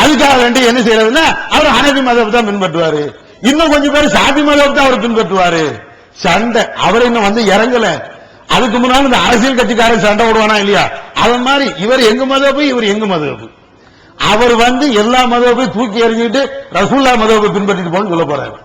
S2: அதுக்காக வேண்டி என்ன செய்யறதுன்னா அவர் ஹனஃபி மதுஹப் தான் பின்பற்றுவாரு. இன்னும் கொஞ்சம் பேர் ஷாஃபி மதுஹப் தான் அவர் பின்பற்றுவாரு. சண்டை. அவர் இன்னும் வந்து இறங்கல. அதுக்கு முன்னாடி இந்த அரசியல் கட்சிக்காரர் சண்டை விடுவானா இல்லையா, அது மாதிரி இவர் எங்க மதபு இவர் எங்க மதபு, அவர் எல்லா மதபை தூக்கி எறிஞ்சிட்டு ரசூல்லா மதபை பின்பற்றிட்டு போன்னு சொல்ல போறாரு.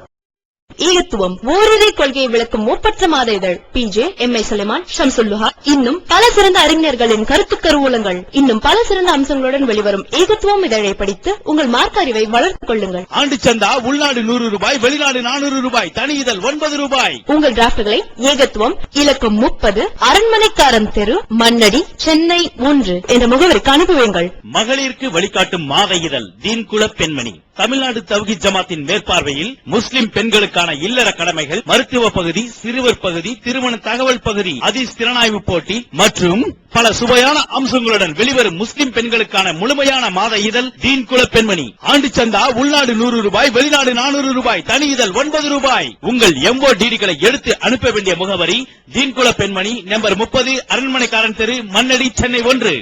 S6: ஈகத்துவம் ஓரிரை கொள்கையை விளக்கும் ஒப்பற்ற மாத இதழ் PJ MI சுலைமான் ஷம்சுல்லுஹா இன்னும் பல சிறந்த அறிஞர்களின் கருத்து கருவூலங்கள் இன்னும் பல சிறந்த அம்சங்களுடன் வெளிவரும் ஈகத்துவம் இதழை படித்து உங்கள் மார்க்க அறிவை வளர்த்துக் கொள்ளுங்கள்.
S7: ஆண்டு சந்தா உள்நாடு 100 ரூபாய், வெளிநாடு 400 ரூபாய், தனி இதழ் 9 ரூபாய்.
S6: உங்கள் டிராப்டுகளை ஏகத்துவம் இலக்கம் 30 அரண்மனைக்காரன் தெரு மண்ணடி சென்னை 1 என்ற முகவரிக்கு அனுப்புவீங்கள்.
S7: மகளிருக்கு வழிகாட்டும் மாத இதழ் தீன்குல பெண்மணி தமிழ்நாடு தவ்ஹீத் ஜமாத்தின் மேற்பார்வையில் முஸ்லிம் பெண்களுக்கான இல்லற கடமைகள், மருத்துவ பகுதி, சிறுவர் பகுதி, திருமண தகவல் பகுதி, ஹதீஸ் திறனாய்வு போட்டி மற்றும் பல சுவையான அம்சங்களுடன் வெளிவரும் முஸ்லிம் பெண்களுக்கான முழுமையான மாத இதழ் தீன்குல பெண்மணி. ஆண்டு சந்தா உள்நாடு 100 ரூபாய், வெளிநாடு 400 ரூபாய், தனி இதழ் 9 ரூபாய். உங்கள் MODDகளை எடுத்து அனுப்ப வேண்டிய முகவரி தீன்குல பெண்மணி, நம்பர் 30, அரண்மனைக்காரன் தெரு, மண்ணடி, சென்னை 1.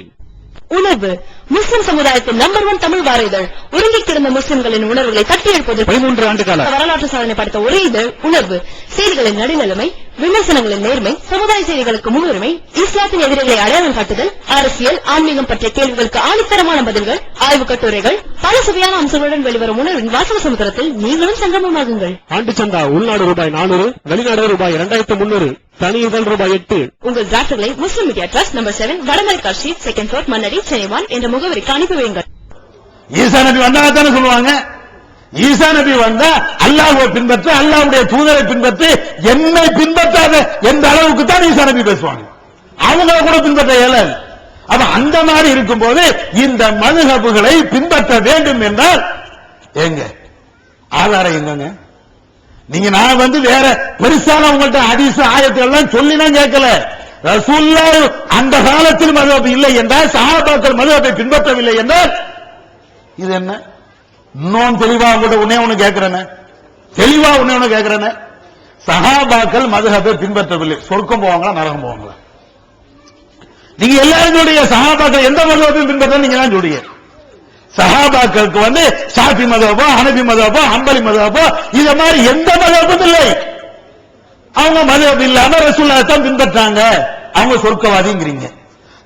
S6: உணர்வு முஸ்லிம் சமுதாயத்தின் நம்பர் 1 தமிழ் வார இதழ். உறங்கி கிடந்த முஸ்லிம்களின் உணர்வுகளை தட்டி எழுப்பது
S2: 13 ஆண்டு கால
S6: வரலாற்று சாதனை படைத்த ஒரே இதழ் உணர்வு. செய்திகளின் நடுநிலைமை, விமர்சனங்களின் நேர்மை, சமுதாய செய்திகளுக்கு முன்னுரிமை, இஸ்லாத்தின் எதிரிகளை அடையாளம் காட்டுதல், அரசியல் ஆன்மீகம் பற்றிய கேள்விகளுக்கு ஆணித்தரமான பதில்கள், ஆய்வு கட்டுரைகள், பல சுவையான அம்சங்களுடன் வெளிவரும் உணர்வின் வாசக சமுத்திரத்தில் நீங்களும் சங்கமமாகுங்கள்.
S5: ஆண்டு சந்தா உள்நாடு ரூபாய் 400, வெளிநாடு ரூபாய் 2300, தனி இதழ் ரூபாய் 8.
S6: உங்கள் டிராப்டுகளை Muslim media trust number 7 Vadamalaikar street, 2nd floor, Mannady, Chennai 1 என்ற முகவரிக்கு அனுப்பி வையுங்கள்.
S2: ஈசா நபி வந்தாதானே சொல்லுவாங்க, ஈசா நபி வந்தா அல்லாஹ்வை பின்பற்ற, அல்லாஹ்வுடைய தூதரை பின்பற்றி, என்னை பின்பற்றாத எந்த அளவுக்கு தான் ஈசா நபி பேசுவாங்க. அவங்கள கூட பின்பற்ற இயலாது. அப்ப அந்த மாதிரி இருக்கும்போது இந்த மதுஹபுகளை பின்பற்ற வேண்டும் என்றால் எங்க ஆதாரம் எங்கங்க? நீங்க நான் வேற பெருசான உங்கள்ட்ட ஹதீஸ் ஆயத்துகள் எல்லாம் சொல்லினா கேட்கல. ரசூலுல்லாஹ் அந்த காலத்தில் மதுஹப் இல்லை என்றால், சஹாபாக்கள் மதுஹப்பை பின்பற்றவில்லை என்றால் இது என்ன? இன்னும் தெளிவா உங்கள்ட்ட ஒண்ணு கேட்கிறேன், தெளிவா ஒண்ணு கேட்கிறேன். சஹாபாக்கள் மதுஹப்பை பின்பற்றவில்லை, சொர்க்கம் போவாங்களா நரகம் போவாங்களா? நீங்க எல்லாருடைய சஹாபாக்கள் எந்த மதுஹப்பையும் பின்பற்ற நீங்க தான் சொல்றீங்க. சஹாபாக்களுக்கு ஷாஃபி மதுஹபோ, ஹனபி மதுஹபோ, ஹம்பலி மதுஹபோ இத மாதிரி எந்த மதுஹபும் இல்லை. அவங்க மதுஹப் இல்லாம ரசூலுல்லாஹ் தான் பின்பற்றாங்க, அவங்க சொர்க்கவாதிங்கிறீங்க.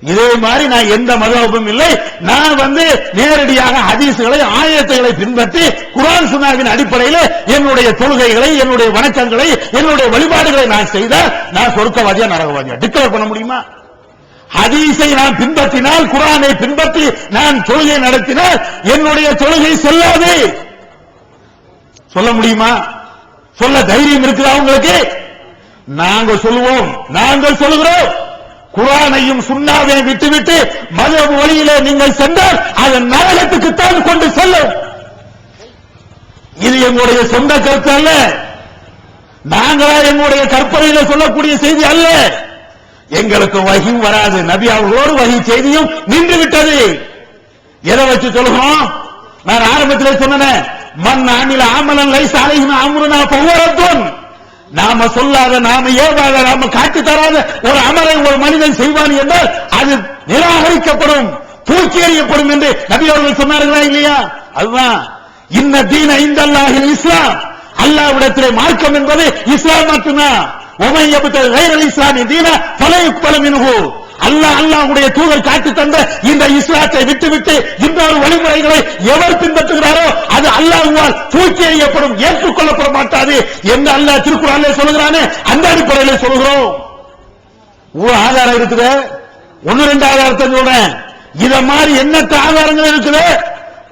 S2: இதே மாதிரி நான் எந்த மதுஹபும் இல்லை. நான் நேரடியாக ஹதீஸ்களை ஆயத்துகளை பின்பற்றி குர்ஆன் சுன்னாவின் அடிப்படையில் என்னுடைய தொழுகைகளை, என்னுடைய வணக்கங்களை, என்னுடைய வழிபாடுகளை நான் செய்தால் நான் சொர்க்கவாதியா நரகவாதியா டிக்ளேர் பண்ண முடியுமா? ஹதீஸை நான் பின்பற்றினால், குர்ஆனை பின்பற்றி நான் தொழுகை நடத்தினால் என்னுடைய தொழுகை செல்லாது. சொல்ல முடியுமா? சொல்ல தைரியம் இருக்குதா உங்களுக்கு? நாங்கள் சொல்லுவோம், நாங்கள் சொல்லுகிறோம். குர்ஆனையும் சுன்னாவையும் விட்டுவிட்டு மதுஹப் வழியிலே நீங்கள் சென்றால் அது நரகத்துக்குத்தான் கொண்டு செல்லும். இது எங்களுடைய சொந்த கருத்து அல்ல, நாங்களா எங்களுடைய கற்பனையில சொல்லக்கூடிய செய்தி அல்ல. எங்களுக்கு வஹி வராது, நபி அவர்களோடு வஹி செய்தியும் நின்று விட்டது. எதை வச்சு சொல்லுகிறோம்? நான் ஆரம்பத்தில் சொன்னேன், மன் அமில அமலன் லைஸ அலைஹி அம்ருனா ஃபஹுவ ரத்துன். நாம சொல்லாத, நாம ஏவாத, நாம காட்டி தராத ஒரு அமலை ஒரு மனிதன் செய்வான் என்றால் அது நிராகரிக்கப்படும், தூக்கி எறியப்படும் என்று நபி அவர்கள் சொன்னார்களா இல்லையா? அதுதான் இன்ன தீன இந்தல்லாஹில் இஸ்லாம், அல்லாஹ்விடத்திலே மார்க்கம் என்பது இஸ்லாம் மட்டும்தான். அல்லாஹ்வுடைய தூதர் காட்டி தந்த இந்த இஸ்லாத்தை விட்டுவிட்டு இன்னொரு வழிமுறைகளை எவர் பின்பற்றுகிறாரோ அது அல்லாஹ்வால் தூக்கி எறியப்படும், ஏற்றுக்கொள்ளப்பட மாட்டாது என்று அல்லாஹ் திருக்குர்ஆனிலே சொல்கிறானே, அந்த அடிப்படையில் சொல்கிறோம். ஆதாரம் இருக்குது, 1-2 ஆதாரத்தை சொல்றேன். இத மாதிரி எண்ணற்ற ஆதாரங்கள் இருக்குது.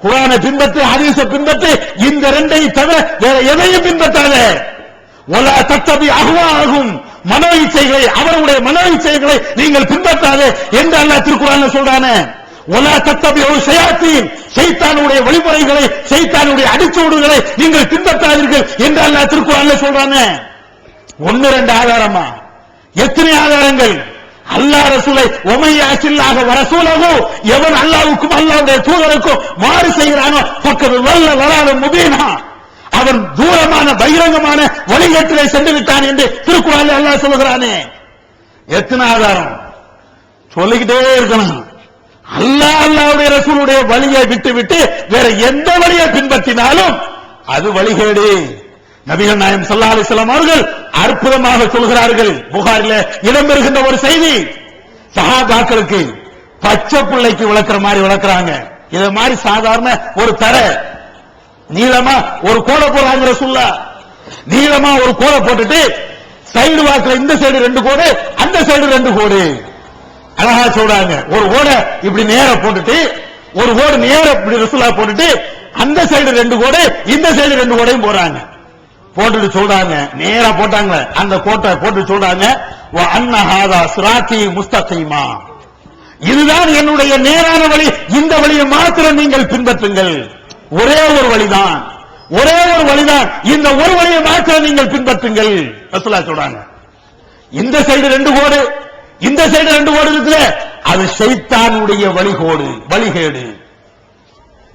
S2: குர்ஆனை பின்பற்றி, ஹதீஸை பின்பற்றி, இந்த 2ஐ தவிர வேற எதையும் பின்பற்றாத. ஒலா தத்தபி அஹ்வாஹும், மனோ இச்சைகளை, அவருடைய மனோ இச்சைகளை நீங்கள் பின்பற்றாதே என்று அல்லாஹ் திருக்குர்ஆனில் சொல்றானே. ஒலா தத்தபி ஷயாத்தீன், ஷைத்தானுடைய வழிமுறைகளை, ஷைத்தானுடைய அடிச்சுவடுகளை நீங்கள் பின்பற்றாதீர்கள் என்று அல்லாஹ் திருக்குர்ஆனில் சொல்றானே. 1-2 ஆதாரமா? எத்தனை ஆதாரங்கள்? அல்லாஹ் ரசூலை ஒமையாசில்லாக வரசூலகு, எவன் அல்லாஹ்வுக்கும் அல்லாஹ்வுடைய தூதருக்கும் மாறு செய்கிறானோ பக்கத்து வல்ல வராத முபீனா, அவன் தூரமான பகிரங்கமான வழிகேட்டிலே சென்று விட்டான் என்று திருக்குர்ஆனில் அல்லாஹ் சொல்கிறானே. எத்தனை ஆதாரம்? சொல்லிக்கிட்டே இருக்கணும். அல்லாஹ்வுடைய ரசூலுடைய வழியை விட்டுவிட்டு வேற எந்த வழியை பின்பற்றினாலும் அது வழிகேடு. நபிகள் நாயகம் ஸல்லல்லாஹு அலைஹி வஸல்லம் அவர்கள் அற்புதமாக சொல்கிறார்கள். புகாரில இடம்பெறுகின்ற ஒரு செய்தி, சஹாபாக்களுக்கு பச்சை பிள்ளைக்கு விளக்குற மாதிரி விளக்குறாங்க. இத மாதிரி சாதாரண ஒரு தரை நீளமா ஒரு கோடை போடுறாங்க ரசூலுல்லாஹ். நீளமா ஒரு கோடை போட்டுட்டு சைடு வாக்குல இந்த சைடு 2 கோடு, அந்த சைடு 2 கோடு அழகா சொல்றாங்க. ஒரு ஓடை இப்படி நேர போட்டுட்டு, ஒரு ஓடு நேர இப்படி ரசூலுல்லாஹ் போட்டுட்டு, அந்த சைடு 2 கோடு, இந்த சைடு 2 கோடையும் போறாங்க. போட்டுட்டு சொல்றாங்க, நேரா போட்டாங்க அந்த கோட்டை போட்டு சொல்றாங்க, வ அன்ன ஹாதா சிராத்தி முஸ்தகீமா, இதுதான் என்னுடைய நேரான வழி, இந்த வழியை மாத்திரம் நீங்கள் பின்பற்றுங்கள். ஒரே ஒரு வழிதான், ஒரே ஒரு வழிதான், இந்த ஒரு வழியை மாத்திரம் நீங்கள் பின்பற்றுங்கள் ரசூலுல்லாஹ் சொல்றாங்க. இந்த சைடு 2 கோடு, இந்த சைடு 2 கோடு இருக்குல்ல, அது ஷைத்தானுடைய வழிகேடு.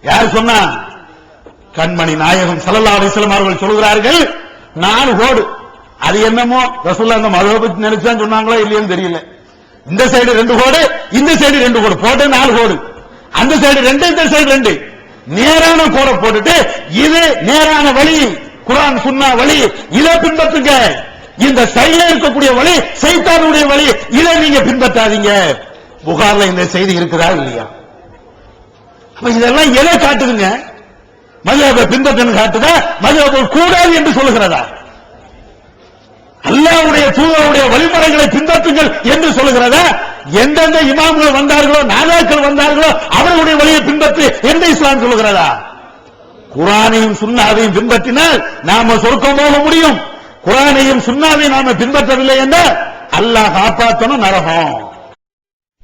S2: யார் சொன்னா? கண்மணி நாயகம் ஸல்லல்லாஹு அலைஹி வஸல்லம் அவர்கள் சொல்கிறார்கள், 4 கோடு. அது என்னமோ ரசூலுல்லாஹ் அந்த மதுவை பத்தி நினைச்சா சொன்னாங்களோ இல்லையோன்னு தெரியல. இந்த சைடு 2 கோடு, இந்த சைடு 2 கோடு போட்டு 4 கோடு, அந்த சைடு 2, இந்த சைடு 2 நேரான கோடை போட்டுட்டு, இது நேரான வழி, குர்ஆன் சுன்னா வழி, இதை பின்பற்றுங்க. இந்த சைடுல இருக்கக்கூடிய வழி ஷைத்தானுடைய வழி, இதை நீங்க பின்பற்றாதீங்க. புகார்ல இந்த செய்தி இருக்குதா இல்லையா? அப்ப இதெல்லாம் எதை காட்டுதுங்க? மதுஹபை பின்பற்றணும் காட்டுதா? மதுஹபை கூடாது என்று சொல்லுகிறதா? அல்லாஹ்வுடைய தூதருடைய வழிமுறைகளை பின்பற்றுங்கள் என்று சொல்லுகிறதா? எந்தெந்த இமாம்கள் வந்தார்களோ, நாதாக்கள் வந்தார்களோ, அவர்களுடைய வழியை பின்பற்று என்று இஸ்லாம் சொல்லுகிறதா? குர்ஆனையும் சுன்னாவையும் பின்பற்றினால் நாம சொர்க்கம் போக முடியும். குர்ஆனையும் சுன்னாவையும் நாம பின்பற்றவில்லை என்றால் அல்லாஹ் காப்பாற்றணும், நரகம்.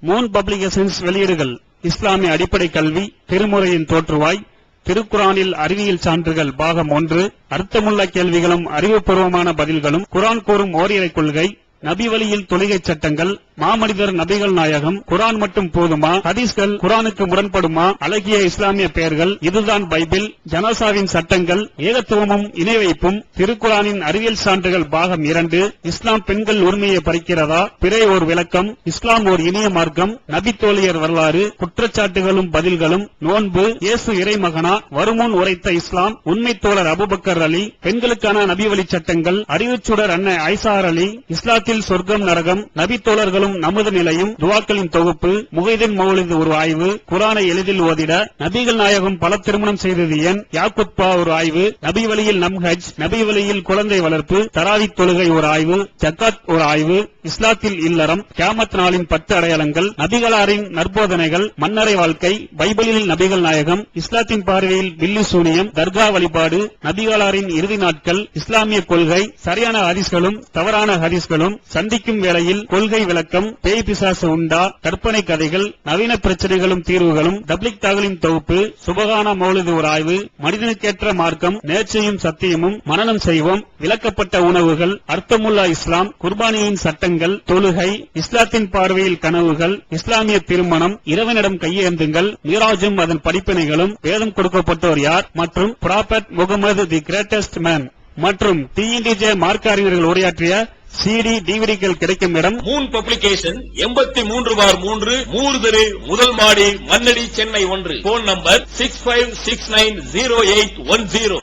S5: மூன் பப்ளிகேஷன்ஸ் வெளியீடுகள்: இஸ்லாமிய அடிப்படை கல்வி, திருமுறையின் தோற்றுவாய், திருக்குரானில் அறிவியல் சான்றுகள் பாகம் 1, அர்த்தமுள்ள கேள்விகளும் அறிவுபூர்வமான பதில்களும், குர்ஆன் கூறும் ஓரிரை கொள்கை, நபி வழியில் தொழுகை சட்டங்கள், மாமனிதர் நபிகள் நாயகம், குர்ஆன் மட்டும் போதுமா, ஹதீஸ்கள் குர்ஆனுக்கு முரண்படுமா, அழகிய இஸ்லாமிய பெயர்கள், இதுதான் பைபிள், ஜனாசாவின் சட்டங்கள், ஏகத்துவமும் இணை வைப்பும், திருக்குர்ஆனின் அறிவியல் சான்றுகள் பாகம் 2, இஸ்லாம் பெண்கள் உரிமையை பறிக்கிறதா, பிறை ஓர் விளக்கம், இஸ்லாம் ஓர் இனிய மார்க்கம், நபி தோழியர் வரலாறு, குற்றச்சாட்டுகளும் பதில்களும், நோன்பு, இயேசு இறைமகனா, வருமுன் உரைத்த இஸ்லாம், உண்மை தோழர் அபூபக்கர் அலி, பெண்களுக்கான நபி வழி சட்டங்கள், அறிவுச்சுடர் அன்னை ஐசார் அலி, இஸ்லாத்தில் சொர்க்கம் நரகம், நபி தோழர்களும் நமது நிலையும், துவாக்களின் தொகுப்பு, முகைதீன் மௌலிது ஒரு ஆய்வு, குர்ஆனை எளிதில் ஓதிட, நபிகள் நாயகம் பல திருமணம் செய்தது ஏன், யாக்குத்பா ஒரு ஆய்வு, நபி வழியில் நம் ஹஜ், நபி வழியில் குழந்தை வளர்ப்பு, தராவி தொழுகை ஒரு ஆய்வு, ஜக்காத் ஒரு ஆய்வு, இஸ்லாத்தில் இல்லறம், கியாமத் நாளின் 10 அடையாளங்கள், நபிகளாரின் நற்போதனைகள், மன்னரை வாழ்க்கை, பைபிளில் நபிகள் நாயகம், இஸ்லாத்தின் பார்வையில் பில்லி சூனியம், தர்கா வழிபாடு, நபிகளாரின் இறுதி நாட்கள், இஸ்லாமிய கொள்கை, சரியான ஹதீஸ்களும் தவறான ஹதீஸ்களும், சந்திக்கும் வேளையில் கொள்கை விளக்கம், பேய் பிசாசு உண்டா, கற்பனை கதைகள், நவீன பிரச்சனைகளும் தீர்வுகளும், தப்லிக் தாகலின் தொகுப்பு, சுபகான மௌலிது ஒரு ஆய்வு, மனிதனுக்கேற்ற மார்க்கம், நேர்ச்சையும் சத்தியமும், மனனம் செய்வோம், விளக்கப்பட்ட உணவுகள், அர்த்தமுல்லா இஸ்லாம், குர்பானியின் சட்டங்கள், தொழுகை, இஸ்லாத்தின் பார்வையில் கனவுகள், இஸ்லாமிய திருமணம், இறைவனிடம் கையேந்துங்கள், மீராஜும் அதன் படிப்பினைகளும், வேதம் கொடுக்கப்பட்டோர் யார், மற்றும் prophet Mohammed the greatest man மற்றும் டிஎன்டிஜே மார்க்க அறிஞர்கள் உரையாற்றிய CD டிவிடிகள் கிடைக்கும் இடம்
S8: மூன் பப்ளிகேஷன் 83/3 மூர் தெரு, முதல் மாடி, மண்ணடி, சென்னை 1. Phone number 65690810.